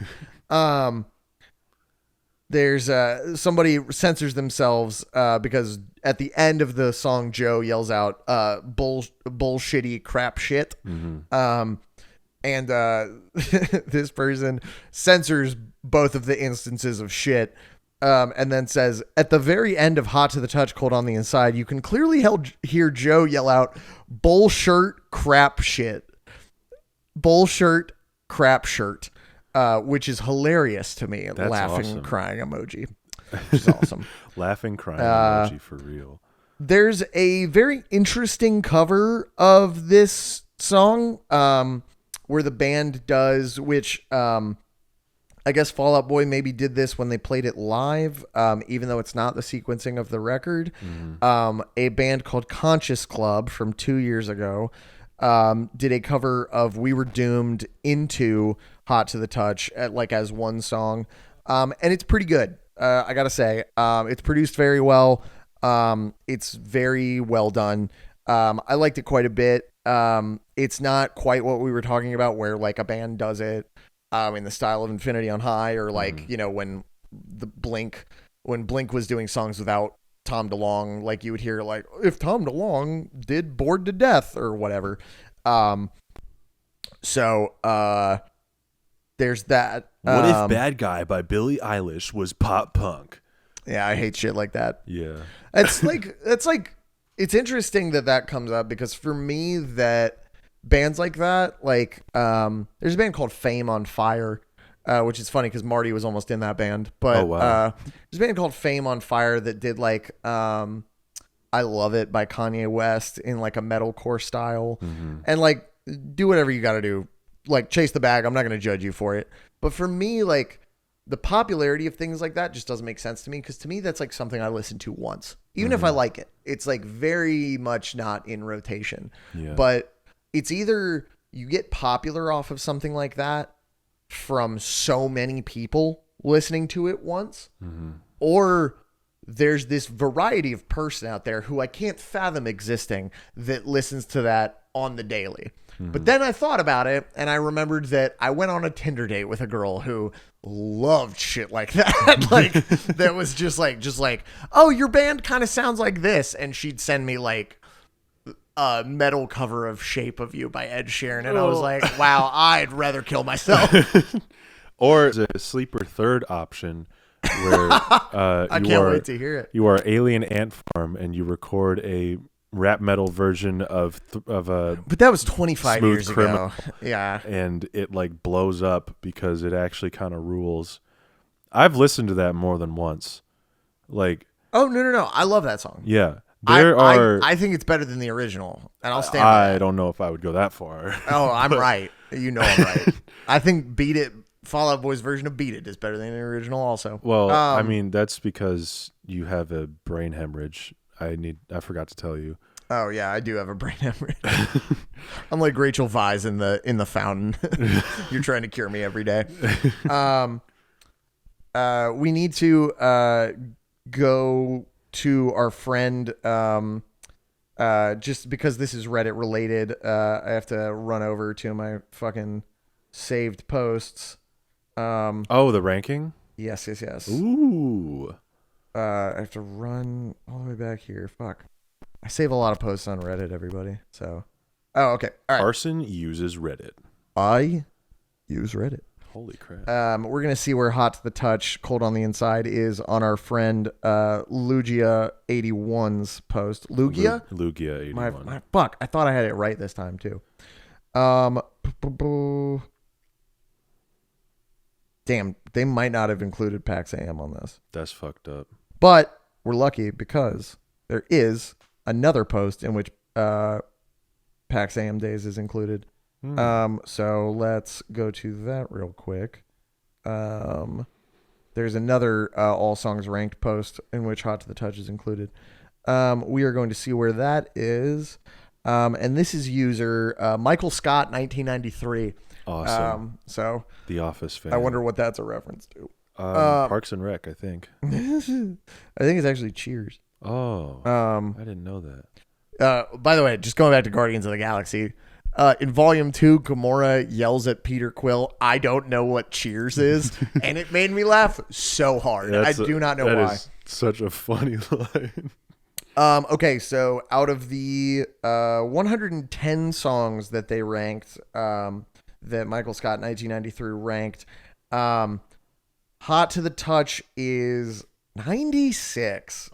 There's somebody censors themselves because at the end of the song, Joe yells out bullshitty crap shit. Mm-hmm. And this person censors both of the instances of shit, and then says, at the very end of Hot to the Touch, Cold on the Inside, you can clearly hear Joe yell out, bullshirt, crap shit. Bullshirt, crap shirt, which is hilarious to me. That's laughing, awesome. Crying emoji, which is awesome. Laughing, crying emoji for real. There's a very interesting cover of this song where the band does, which I guess Fall Out Boy maybe did this when they played it live, even though it's not the sequencing of the record. A band called Conscious Club from 2 years ago did a cover of We Were Doomed into Hot to the Touch as one song. And it's pretty good. I gotta say, it's produced very well. It's very well done. I liked it quite a bit. It's not quite what we were talking about where like a band does it in the style of Infinity on High, or like, when Blink was doing songs without Tom DeLonge, like you would hear like, if Tom DeLonge did Bored to Death or whatever. So there's that. What if Bad Guy by Billie Eilish was pop punk? Yeah, I hate shit like that. Yeah. It's interesting that comes up, because for me, that bands like that, like there's a band called Fame on Fire, which is funny because Marty was almost in that band. But oh, wow. There's a band called Fame on Fire that did like I Love It by Kanye West in like a metalcore style. And like, do whatever you got to do, like chase the bag. I'm not going to judge you for it. But for me, like, the popularity of things like that just doesn't make sense to me, because to me that's like something I listen to once, even if I like it. It's like very much not in rotation. But it's either you get popular off of something like that from so many people listening to it once, or there's this variety of person out there who I can't fathom existing that listens to that on the daily. But then I thought about it, and I remembered that I went on a Tinder date with a girl who loved shit like that. Like, that was just like, oh, your band kind of sounds like this. And she'd send me like a metal cover of Shape of You by Ed Sheeran. And I was like, wow, I'd rather kill myself. Or a sleeper third option where I can't wait to hear it. You are Alien Ant Farm and you record a rap metal version of a but that was 25 years Criminal, ago. Yeah. And it like blows up because it actually kind of rules. I've listened to that more than once. Like, oh, no. I love that song. Yeah. I think it's better than the original, and I'll stand by that. I don't know if I would go that far. Oh, I'm right. You know I'm right. I think Beat It, Fall Out Boy's version of Beat It is better than the original also. Well, I mean, that's because you have a brain hemorrhage. I forgot to tell you. Oh yeah, I do have a brain hemorrhage. I'm like Rachel Weisz in the fountain. You're trying to cure me every day. We need to go to our friend. Just because this is Reddit related, I have to run over to my fucking saved posts. The ranking? Yes. Ooh. I have to run all the way back here. Fuck. I save a lot of posts on Reddit, everybody. So, oh, okay. All right. Carson uses Reddit. I use Reddit. Holy crap. We're going to see where Hot to the Touch, Cold on the Inside is on our friend Lugia81's post. Lugia? Lugia81. Fuck. I thought I had it right this time, too. Damn, they might not have included PAX AM on this. That's fucked up. But we're lucky because there is another post in which PAX AM Days is included. So let's go to that real quick. There's another All Songs Ranked post in which Hot to the Touch is included. We are going to see where that is. And this is user Michael Scott 1993. Awesome. So The Office fan. I wonder what that's a reference to. Parks and Rec, I think. I think it's actually Cheers. Oh, I didn't know that. By the way, just going back to Guardians of the Galaxy, in Volume 2, Gamora yells at Peter Quill, "I don't know what Cheers is," and it made me laugh so hard. I do not know why. That is such a funny line. Okay, so out of the 110 songs that they ranked, that Michael Scott 1993 ranked. Hot to the Touch is 96.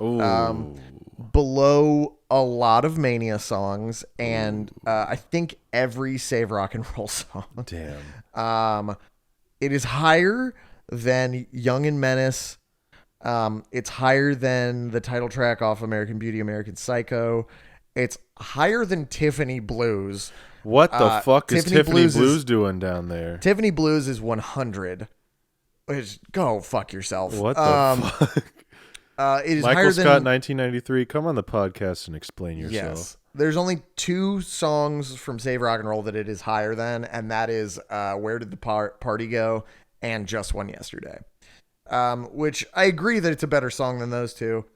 Below a lot of Mania songs and I think every Save Rock and Roll song. Damn. It is higher than Young and Menace. It's higher than the title track off American Beauty, American Psycho. It's higher than Tiffany Blues. What the fuck is Tiffany Blues doing down there? Tiffany Blues is 100. Which, go fuck yourself. What the fuck? It is Michael higher Scott, than 1993. Come on the podcast and explain yourself. Yes. There's only 2 songs from Save Rock and Roll that it is higher than, and that is Where Did the Party Go and Just One Yesterday. Which I agree that it's a better song than those 2.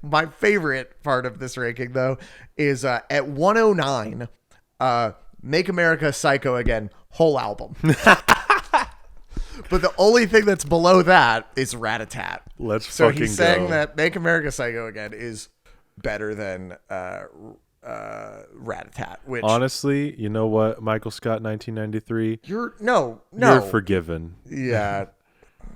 My favorite part of this ranking, though, is at 109, Make America Psycho Again, whole album. But the only thing that's below that is Rat-a-Tat. So he's saying that Make America Psycho Again is better than Rat-a-Tat. Which, honestly, you know what, Michael Scott, 1993? You're forgiven. Yeah.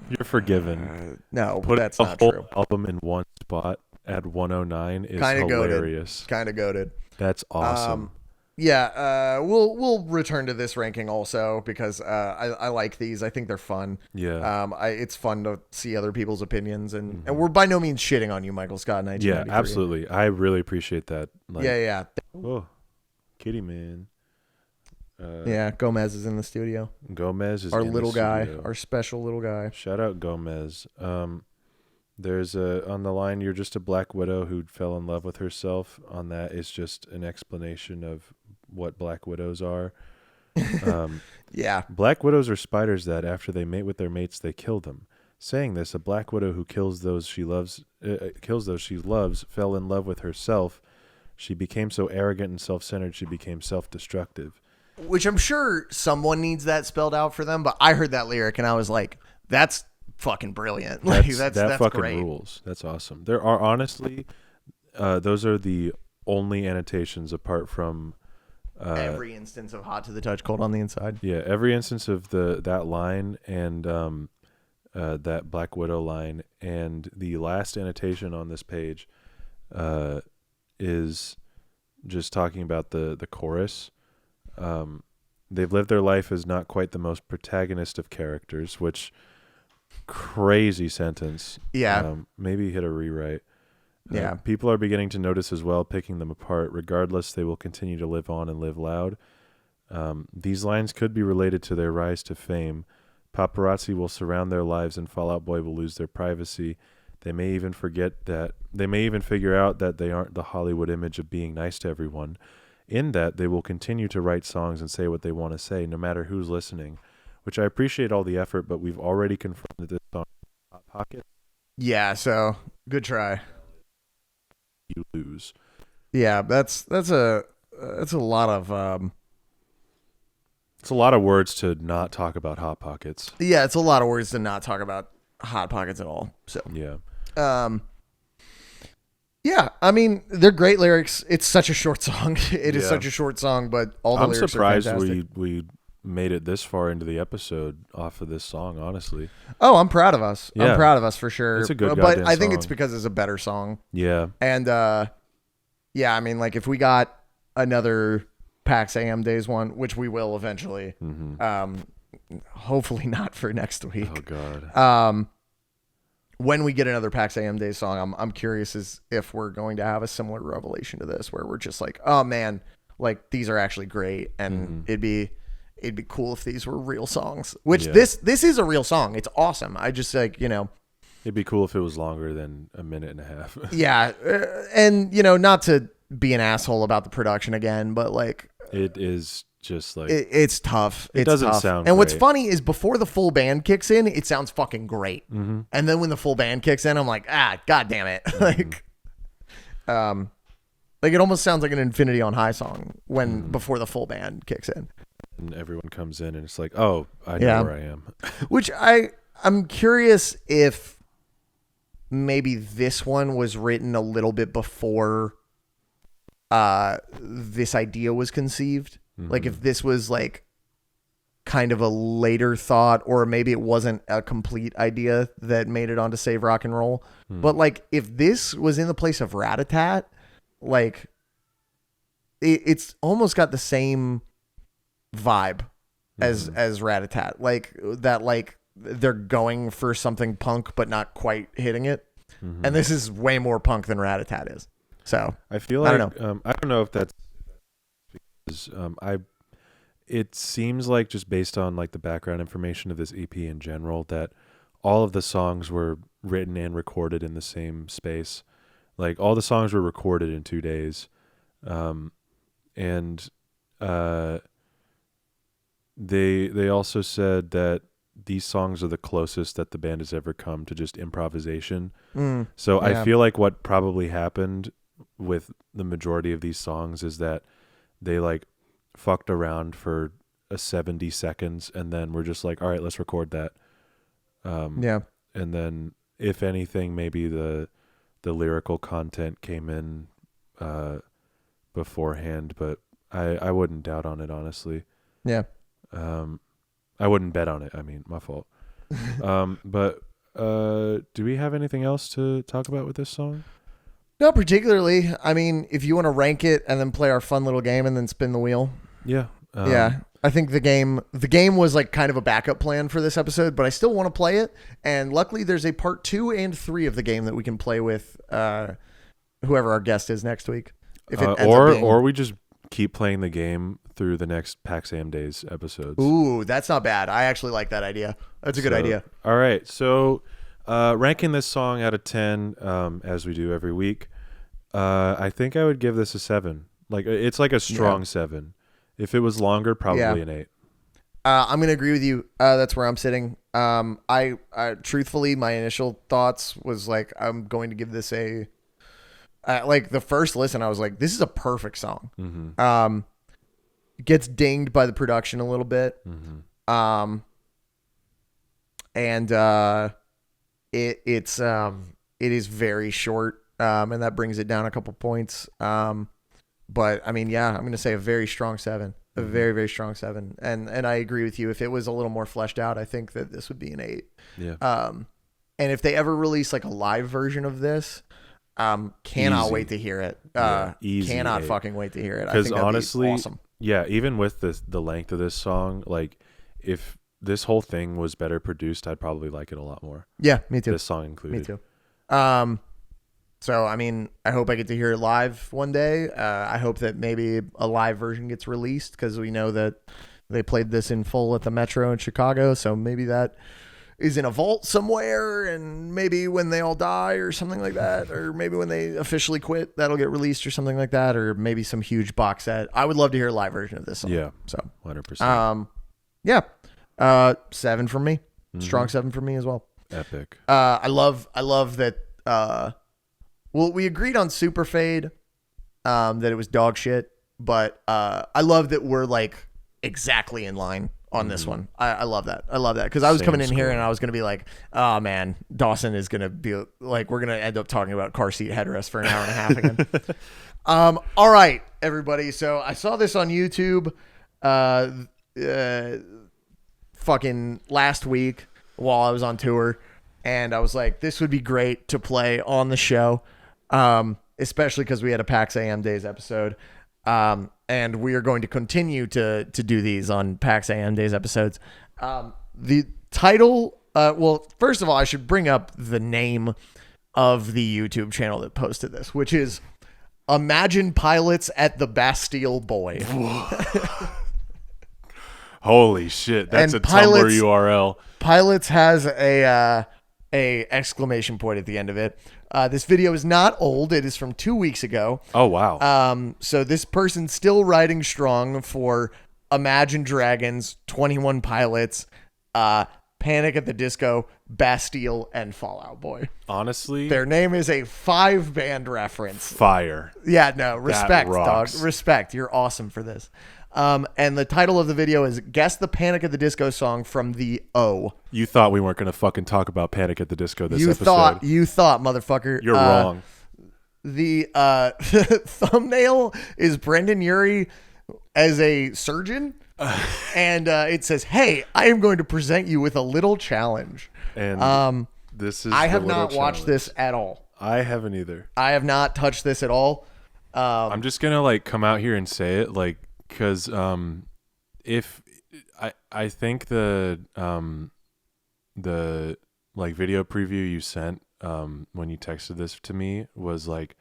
You're forgiven. No, Put that's a not whole true. album in one spot at 109 is Kinda hilarious. Kind of goated. That's awesome. Yeah, we'll return to this ranking also because I like these. I think they're fun. Yeah. It's fun to see other people's opinions, and we're by no means shitting on you, Michael Scott. 1993. Yeah, absolutely. I really appreciate that. Like, Yeah. Oh, kitty man. Yeah, Gomez is in the studio. Gomez is our in little the guy, studio. our special little guy. Shout out Gomez. There's on the line, you're just a black widow who fell in love with herself. On that is just an explanation of what black widows are. Yeah. Black widows are spiders that after they mate with their mates, they kill them. Saying this, a black widow who kills those she loves, fell in love with herself. She became so arrogant and self-centered, she became self-destructive. Which I'm sure someone needs that spelled out for them, but I heard that lyric and I was like, that's fucking brilliant. Like, that's fucking great. Rules. That's awesome. There are honestly, those are the only annotations apart from every instance of Hot to the Touch, Cold on the Inside. Yeah, every instance of that line and that Black Widow line, and the last annotation on this page is just talking about the chorus. They've lived their life as not quite the most protagonist of characters, which crazy sentence. Yeah. Maybe hit a rewrite. Yeah. People are beginning to notice as well, picking them apart. Regardless, they will continue to live on and live loud. These lines could be related to their rise to fame. Paparazzi will surround their lives and Fall Out Boy will lose their privacy. They may even figure out that they aren't the Hollywood image of being nice to everyone. In that, they will continue to write songs and say what they want to say, no matter who's listening, which I appreciate all the effort, but we've already confirmed that this song is Hot Pocket. Yeah, so good try. You lose. Yeah, that's a lot of it's a lot of words to not talk about Hot Pockets. Yeah, it's a lot of words to not talk about Hot Pockets at all. So yeah. Yeah, I mean, they're great lyrics. It's such a short song. It is such a short song, but all the lyrics are fantastic. I'm surprised we made it this far into the episode off of this song, honestly. Oh, I'm proud of us. Yeah. I'm proud of us for sure. It's a good But goddamn I think song. it's because it's a better song. Yeah. And yeah, I mean, like if we got another PAX AM Days one, which we will eventually, hopefully not for next week. Oh God. When we get another PAX AM Days song, I'm curious as if we're going to have a similar revelation to this, where we're just like, oh man, like these are actually great, and it'd be cool if these were real songs. Which this is a real song. It's awesome. I just like, it'd be cool if it was longer than a minute and a half. Yeah, and not to be an asshole about the production again, but like it is just like it's tough. It doesn't sound And what's great. funny is before the full band kicks in, it sounds fucking great. And then when the full band kicks in, I'm like, god damn it. Like it almost sounds like an Infinity on High song when before the full band kicks in. And everyone comes in and it's like, oh, I know where I am. Which I'm curious if maybe this one was written a little bit before this idea was conceived. Like if this was like kind of a later thought, or maybe it wasn't a complete idea that made it onto Save Rock and Roll. But like, if this was in the place of Rat-a-Tat, like it's almost got the same vibe as Rat-a-Tat, like that, like they're going for something punk but not quite hitting it. And this is way more punk than Rat-a-Tat is. So I feel like I don't know. I don't know if that's because it seems like, just based on like the background information of this EP in general, that all of the songs were written and recorded in the same space. Like all the songs were recorded in 2 days. And they also said that these songs are the closest that the band has ever come to just improvisation. So I feel like what probably happened with the majority of these songs is that they like fucked around for 70 seconds and then we're just like, all right, let's record that. And then if anything, maybe the lyrical content came in beforehand, but I wouldn't doubt on it, honestly. I wouldn't bet on it. I mean, my fault. But do we have anything else to talk about with this song? Not particularly. I mean, if you want to rank it and then play our fun little game and then spin the wheel. Yeah. I think the game was like kind of a backup plan for this episode, but I still want to play it. And luckily there's a part 2 and 3 of the game that we can play with whoever our guest is next week. If it ends up being... or we just keep playing the game through the next PAX Am Days episodes. Ooh, that's not bad. I actually like that idea. That's a good idea. All right. So ranking this song out of 10, as we do every week, I think I would give this a 7. Like, it's like a strong 7. If it was longer, probably an 8. I'm going to agree with you. That's where I'm sitting. I truthfully, my initial thoughts was like, I'm going to give this a, like the first listen, I was like, this is a perfect song. Gets dinged by the production a little bit. It is very short. And that brings it down a couple points. But I mean, I'm going to say a very strong 7, a very, very strong 7. And I agree with you. If it was a little more fleshed out, I think that this would be an 8. And if they ever release like a live version of this, cannot wait to hear it. Cannot 8. Fucking wait to hear it. Because honestly, be awesome. Even with the length of this song, like if this whole thing was better produced, I'd probably like it a lot more. Yeah, me too. This song included. Me too. So, I mean, I hope I get to hear it live one day. I hope that maybe a live version gets released because we know that they played this in full at the Metro in Chicago. So maybe that is in a vault somewhere, and maybe when they all die or something like that, or maybe when they officially quit, that'll get released or something like that, or maybe some huge box set. I would love to hear a live version of this song. Yeah, so 100%. 7 from me. Strong 7 for me as well. Epic. I love that. Well, we agreed on Super Fade, that it was dog shit, but I love that we're like exactly in line on this one. I love that. I love that because I was coming in here and I was going to be like, oh man, Dawson is going to be like, we're going to end up talking about car seat headrest for an hour and a half again. All right, everybody. So I saw this on YouTube fucking last week while I was on tour, and I was like, this would be great to play on the show. Especially because we had a PAX AM Days episode. And we are going to continue to do these on PAX AM Days episodes. The title, well, first of all, I should bring up the name of the YouTube channel that posted this, which is Imagine Pilots at the Bastille Boy. Holy shit. That's and a Tumblr URL. Pilots has a exclamation point at the end of it. This video is not old. It is from 2 weeks ago. Oh, wow. So this person's still riding strong for Imagine Dragons, 21 Pilots, Panic at the Disco, Bastille, and Fall Out Boy. Honestly, their name is a 5-band reference. Fire. Yeah, no, respect, dog. Respect. You're awesome for this. And the title of the video is Guess the Panic at the Disco song from the O. You thought we weren't going to fucking talk about Panic at the Disco this episode. You thought, motherfucker. You're wrong. The thumbnail is Brendon Urie as a surgeon And it says, "Hey, I am going to present you with a little challenge." And this is I the have little not watched challenge. this at all. I haven't either. I have not touched this at all. I'm just gonna like come out here and say it, like, because if I think the like video preview you sent when you texted this to me was like,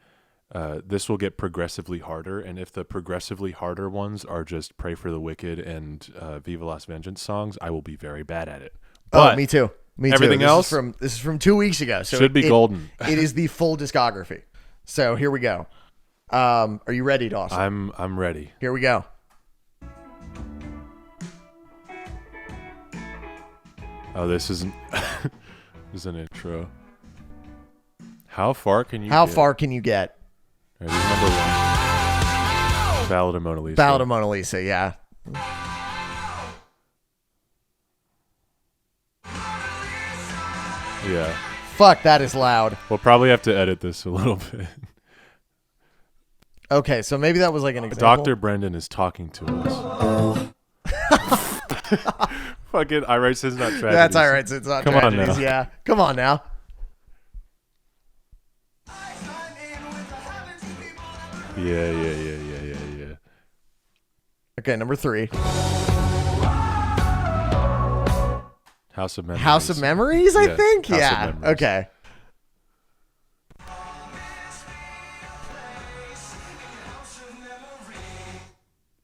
this will get progressively harder, and if the progressively harder ones are just Pray for the Wicked and Viva Las Vengeance songs, I will be very bad at it. But me too. Me everything too. else this is from 2 weeks ago, so should be golden. It is the full discography. So here we go. Are you ready, Dawson? I'm ready. Here we go. Oh, this isn't. This is an intro. How far can you? How get? far can you get? All right, this is number 1. Ballad of Mona Lisa. Ballad of Mona Lisa. Yeah. Yeah. Fuck, that is loud. We'll probably have to edit this a little bit. Okay, so maybe that was like an example. Dr. Brendon is talking to us. Fucking I write It's Not Tragedies. That's all right. So it's not Come on tragedies. now. Yeah. Come on now. Yeah. Okay, number 3. House of Memories. House of Memories, I Yeah, think? House of Yeah. Memories. Okay.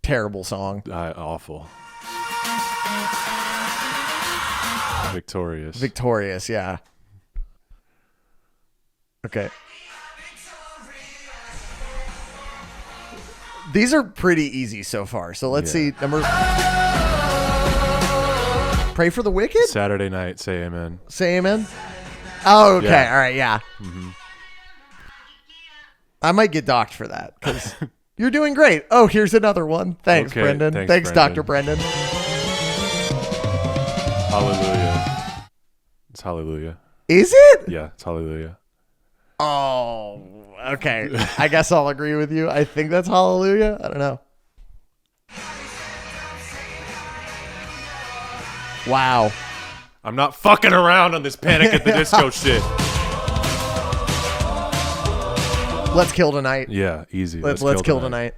Terrible song. Awful. Victorious. Victorious, yeah. Okay. These are pretty easy so far. So let's see. Pray for the Wicked? Saturday Night, Say Amen. Say amen? Oh, okay. Yeah. All right, yeah. Mm-hmm. I might get docked for that because you're doing great. Oh, here's another one. Thanks, Okay, Brendon. thanks, Dr. Brendon. Hallelujah. It's Hallelujah. Is it? Yeah, it's Hallelujah. Oh, okay. I guess I'll agree with you. I think that's Hallelujah. I don't know. Wow. I'm not fucking around on this Panic at the Disco shit. Let's kill tonight. Yeah, easy. Let's kill tonight.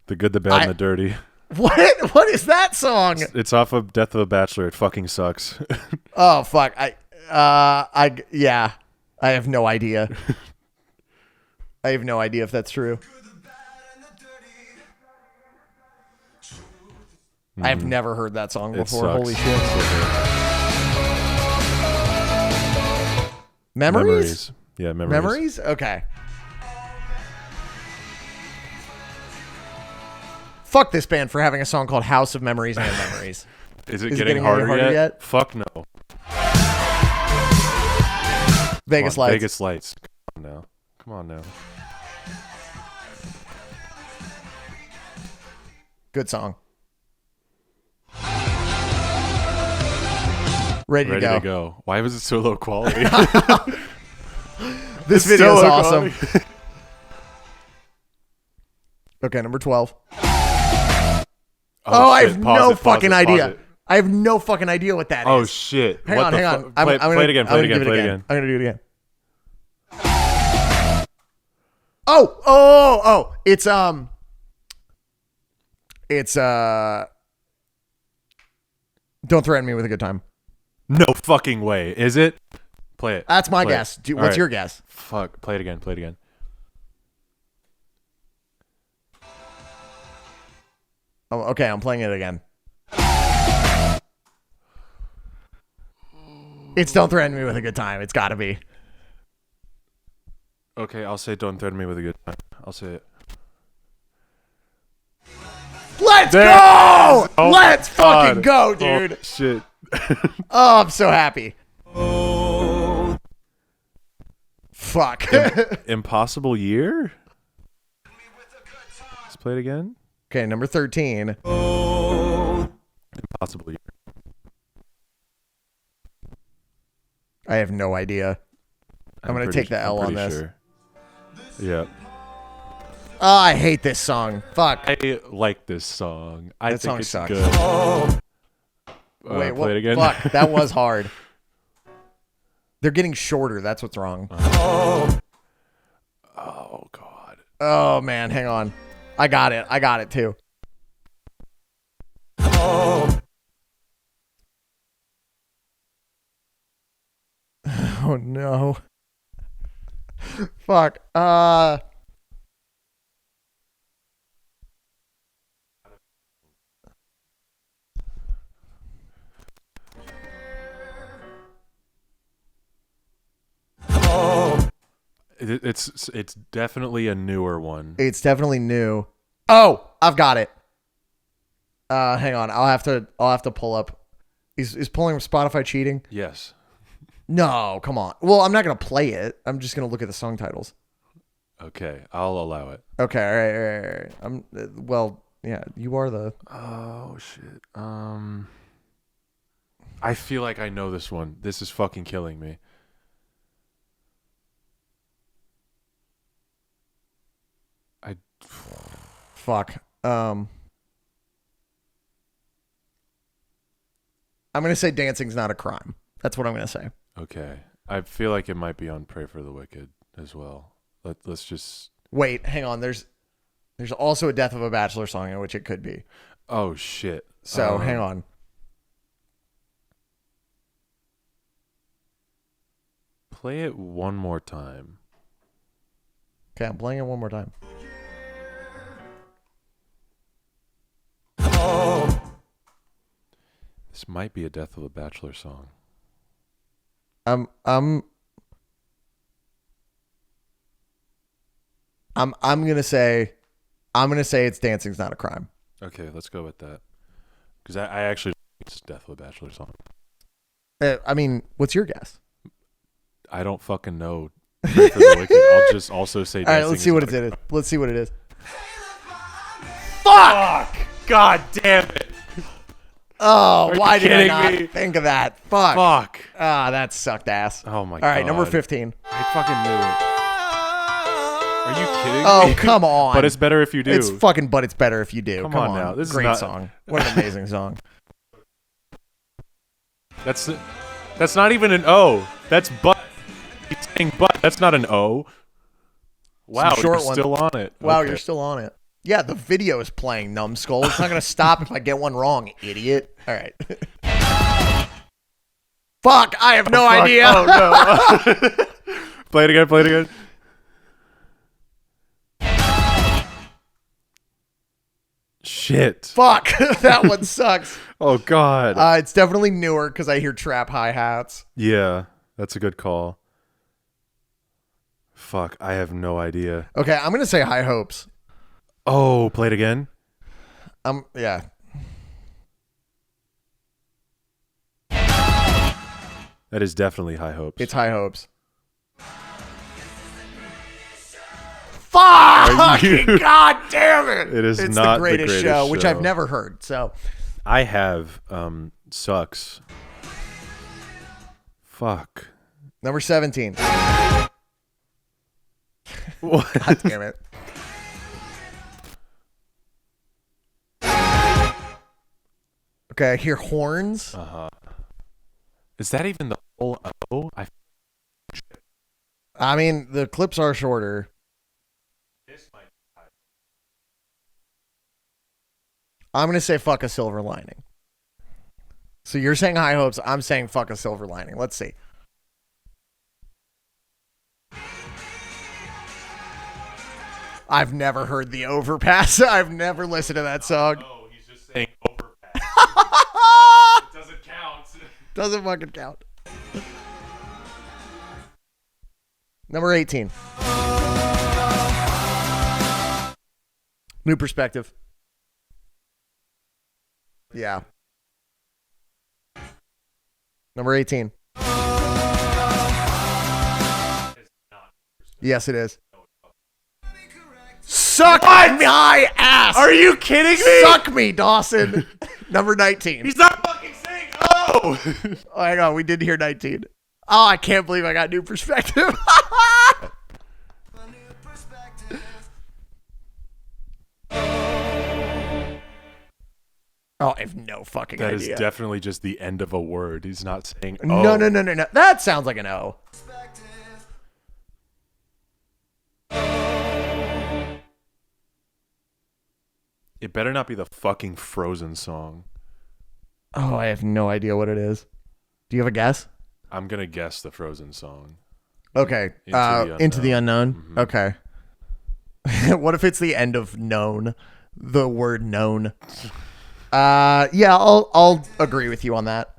The Good, the Bad, and the Dirty. What is that song? It's off of Death of a Bachelor. It fucking sucks. Oh fuck. Yeah. I have no idea. I have no idea if that's true. I've never heard that song before. Sucks. Holy shit. Memories? Yeah, memories. Memories? Okay. Fuck this band for having a song called House of Memories and Memories. Is it Is it getting getting harder, any harder yet? Fuck no. Vegas Come on, Lights. Vegas Lights. Come on now. Good song. Ready to go. Why was it so low quality? This video is so low awesome. quality. Okay, number 12. Oh, I shit. have Pause no it, pause fucking it, pause idea. it. I have no fucking idea what that is. Oh shit! Hang on. Play it again. Play it again. I'm gonna do it again. Oh! It's Don't Threaten Me with a Good Time. No fucking way. Is it? Play it. That's my Play it. guess. All What's right. your guess? Fuck. Play it again. Play it again. Oh, okay, I'm playing it again. It's Don't Threaten Me with a Good Time. It's got to be. Okay, I'll say Don't Threaten Me with a Good Time. I'll say it. Let's There go! it is. Oh Let's my fucking God. go, dude. Oh, shit. Oh, I'm so happy. Fuck. Impossible Year? Let's play it again. Okay, number 13. Impossible Year. I have no idea. I'm going to take the L on this. Sure. Yeah. Oh, I hate this song. Fuck. I like this song. I That think song it's sucks. good. Wait, play it again. Fuck, that was hard. They're getting shorter. That's what's wrong. Oh, God. Oh, man. Hang on. I got it, too. Oh, no. Fuck. It's definitely a newer one. It's definitely new. Oh, I've got it. Hang on. I'll have to pull up. Is pulling Spotify cheating? Yes. No, come on. Well, I'm not gonna play it. I'm just gonna look at the song titles. Okay, I'll allow it. Okay, all right. Well, yeah. You are the. Oh shit. I feel like I know this one. This is fucking killing me. Fuck. I'm gonna say dancing's not a crime. That's what I'm gonna say. Okay. I feel like it might be on Pray for the Wicked as well. Let's just Wait, hang on. There's also a Death of a Bachelor song in which it could be. Oh shit. So hang on. Play it one more time. Okay, I'm playing it one more time. This might be a Death of a Bachelor song. I'm gonna say it's dancing's not a crime. Okay, let's go with that. Because I actually think it's Death of a Bachelor song. I mean, what's your guess? I don't fucking know. Pray for the Wicked. I'll just also say. All right, let's see what it is. Let's see what it is. Fuck! God damn it! Oh, why did I kidding not me? think of that? Fuck. Fuck! Ah, that sucked ass. Oh my god! All right, number 15. I fucking knew it. Are you kidding me? Oh, come on. But it's better if you do. It's fucking, but it's better if you do. Come on now. This is Great not- song. What an amazing song. That's not even an O. That's but. He's saying but. That's not an O. Wow, Some short you're one. still on it. Wow, Okay. you're still on it. Yeah, the video is playing, numbskull. It's not going to stop if I get one wrong, idiot. All right. Fuck, I have no Fuck. idea. Oh, no. Play it again, play it again. Shit. Fuck, that one sucks. Oh, God. It's definitely newer because I hear trap hi-hats. Yeah, that's a good call. Fuck, I have no idea. Okay, I'm going to say High Hopes. Oh, play it again? Yeah. That is definitely High Hopes. It's High Hopes. Fuck! God damn it! It is it's not the greatest show, which show. I've never heard. So I have Sucks. Fuck. number 17. What? God damn it! Okay, I hear horns. Is that even the whole O? I mean, the clips are shorter. I'm gonna say fuck a silver lining. So you're saying High Hopes. I'm saying fuck a silver lining. Let's see. I've never heard the Overpass. I've never listened to that song. No, he's just saying overpass. It doesn't count. Doesn't fucking count. Number 18. New Perspective. Yeah. Number 18. Yes, it is. Suck my ass! Are you kidding me? Suck me, Dawson. Number 19. He's not fucking saying O. Oh, hang on, we did hear 19. Oh, I can't believe I got new perspective. Oh, I have no fucking That idea. is definitely just the end of a word. He's not saying oh. No. That sounds like an O. It better not be the fucking Frozen song. Oh, I have no idea what it is. Do you have a guess? I'm going to guess the Frozen song. Okay. Into the unknown. Mm-hmm. Okay. What if it's the end of known? The word known. Yeah, I'll agree with you on that.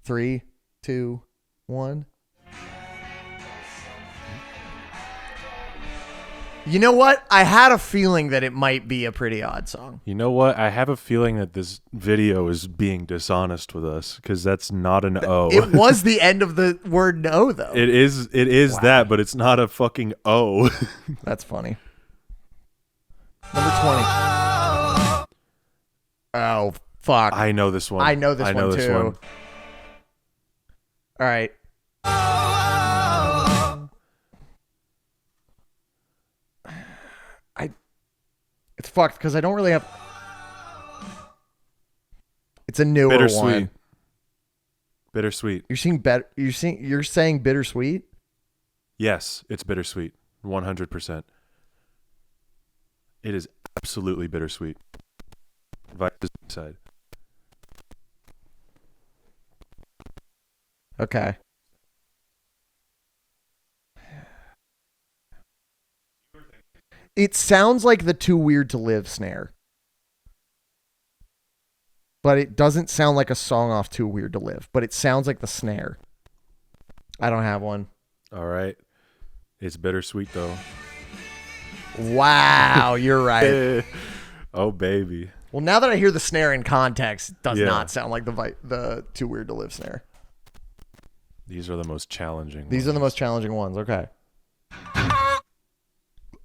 3, 2, 1. You know what? I had a feeling that it might be a pretty odd song. You know what? I have a feeling that this video is being dishonest with us because that's not an O. It was the end of the word no, though. It is wow. That, but it's not a fucking O. That's funny. Number 20. Oh, fuck. I know this one. I know this one, too. All right. It's fucked because I don't really have. It's a newer Bittersweet. one. Bittersweet. You're saying bittersweet? Yes, it's bittersweet. 100%. It is absolutely bittersweet. Vice's side. Okay. It sounds like the Too Weird to Live snare. But it doesn't sound like a song off Too Weird to Live. But it sounds like the snare. I don't have one. All right. It's bittersweet, though. Wow, you're right. Oh, baby. Well, now that I hear the snare in context, it does not sound like the Too Weird to Live snare. These are the most challenging These are the most challenging ones. Okay.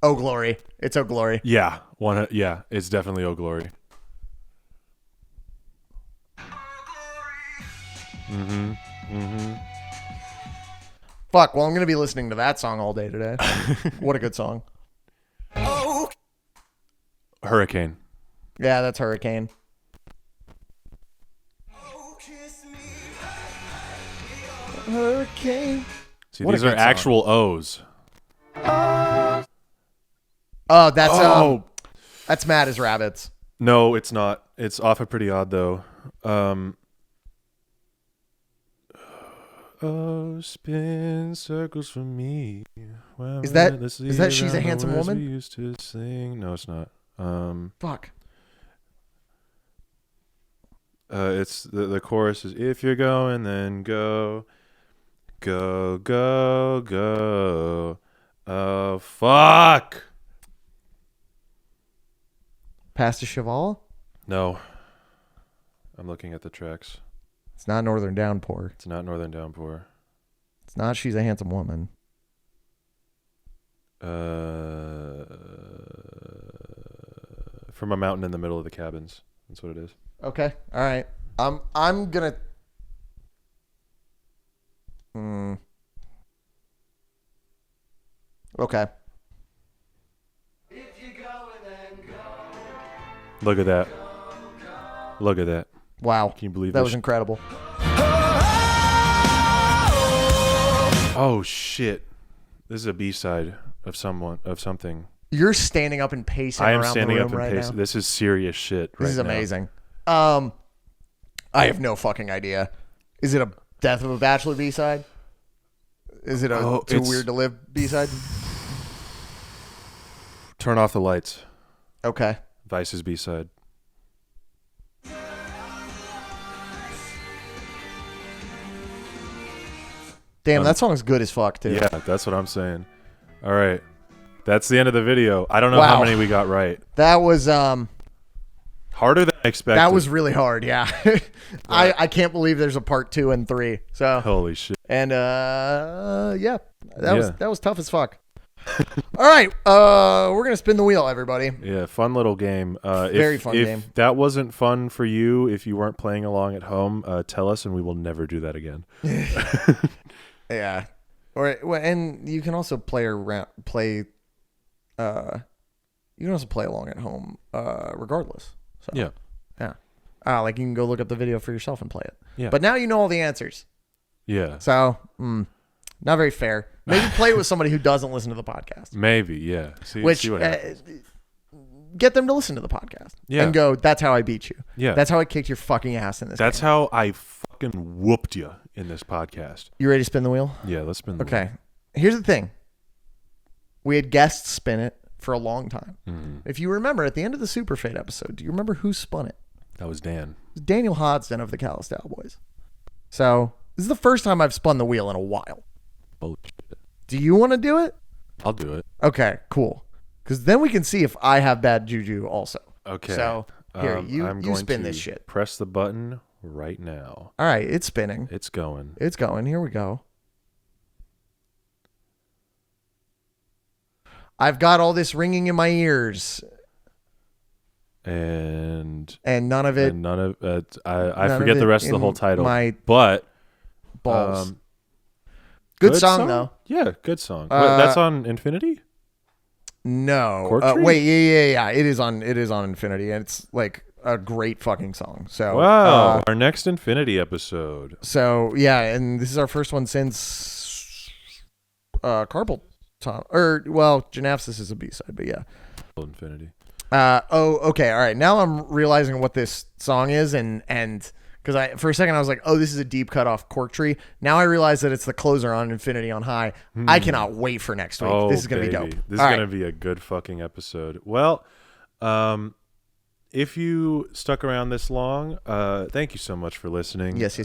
Oh Glory. It's Oh Glory. Yeah. Yeah, it's definitely Oh Glory. Fuck, well, I'm going to be listening to that song all day today. What a good song. Hurricane. Yeah, that's Hurricane. Hurricane. See, these are actual O's. Oh, that's Mad as Rabbits. No, it's not. It's Off a Pretty Odd, though. Oh, spin circles for me. Is that She's a Handsome Woman? We used to sing. No, it's not. Fuck. It's the chorus is if you're going, then go, go, go, go. Oh, fuck. Past a Cheval? No. I'm looking at the tracks. It's not Northern Downpour. It's not Northern Downpour. It's not She's a Handsome Woman. From a mountain in the middle of the cabins. That's what it is. Okay. All right. I'm gonna. Okay. Look at that. Look at that. Wow. Can you believe that this? Was incredible. Oh shit! This is a B-side of something. You're standing up and pacing around the room right now. I am standing up and pacing. This is serious shit right now. This is amazing. I have no fucking idea. Is it a Death of a Bachelor B-side? Is it a Too Weird to Live B-side? Turn Off the Lights. Okay. Vice's B-side. Damn, that song's good as fuck, too. Yeah, that's what I'm saying. All right. That's the end of the video. I don't know how many we got right. That was harder than I expected. That was really hard, yeah. I can't believe there's a part 2 and 3. So holy shit. And yeah. That was tough as fuck. All right, we're gonna spin the wheel, everybody. Yeah, fun little game. Very fun game. If that wasn't fun for you, if you weren't playing along at home, tell us, and we will never do that again. Yeah, and you can also play around. You can also play along at home, regardless. So, Yeah. Like you can go look up the video for yourself and play it. Yeah. But now you know all the answers. Yeah. So, not very fair. Maybe play it with somebody who doesn't listen to the podcast. Maybe, yeah. See what happens. Get them to listen to the podcast. Yeah. And go, that's how I beat you. Yeah. That's how I kicked your fucking ass in this That's game. how I fucking whooped you in this podcast. You ready to spin the wheel? Yeah, let's spin the wheel. Okay. Here's the thing. We had guests spin it for a long time. Mm-hmm. If you remember, at the end of the Superfade episode, do you remember who spun it? That was Dan. It was Daniel Hodgson of the Callistyle Boys. So, this is the first time I've spun the wheel in a while. Bullshit. Do you want to do it? I'll do it. Okay, cool. Because then we can see if I have bad juju also. Okay. So, here, I'm you going spin to this shit. Press the button right now. All right, it's spinning. It's going. It's going. Here we go. I've got all this ringing in my ears. And none of it. And none of it. I forget the rest of the whole title. But balls. Good song, though. Yeah, good song. That's on Infinity? No. Wait, yeah. It is on Infinity, and it's like a great fucking song. So wow, our next Infinity episode. So yeah, and this is our first one since Carpal Tunnel. Genapsis is a B-side, but yeah. Infinity. Okay, all right. Now I'm realizing what this song is, and because for a second I was like, oh, this is a deep cut off Cork Tree. Now I realize that it's the closer on Infinity on High. I cannot wait for next week. This is gonna be dope. This is gonna be a good fucking episode. Well, if you stuck around this long, thank you so much for listening. Yes.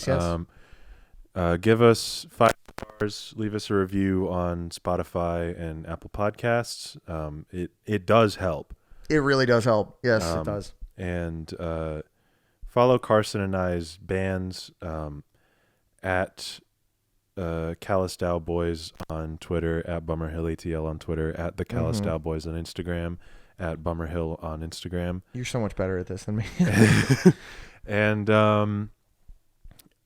Give us 5 stars. Leave us a review on Spotify and Apple Podcasts. It does help. It really does help. Yes, it does. And follow Carson and I's bands at Callistyle Boys on Twitter, at Bummerhill ATL on Twitter, at the Callistyle Boys on Instagram, at Bummerhill on Instagram. You're so much better at this than me. And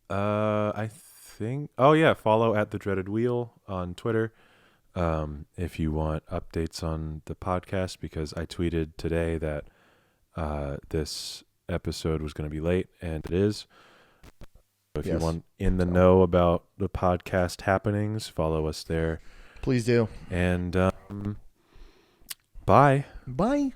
I think, follow at The Dreaded Wheel on Twitter. If you want updates on the podcast, because I tweeted today that this episode was going to be late, and it is. So if you want in the know about the podcast happenings, follow us there. Please do. And bye. Bye.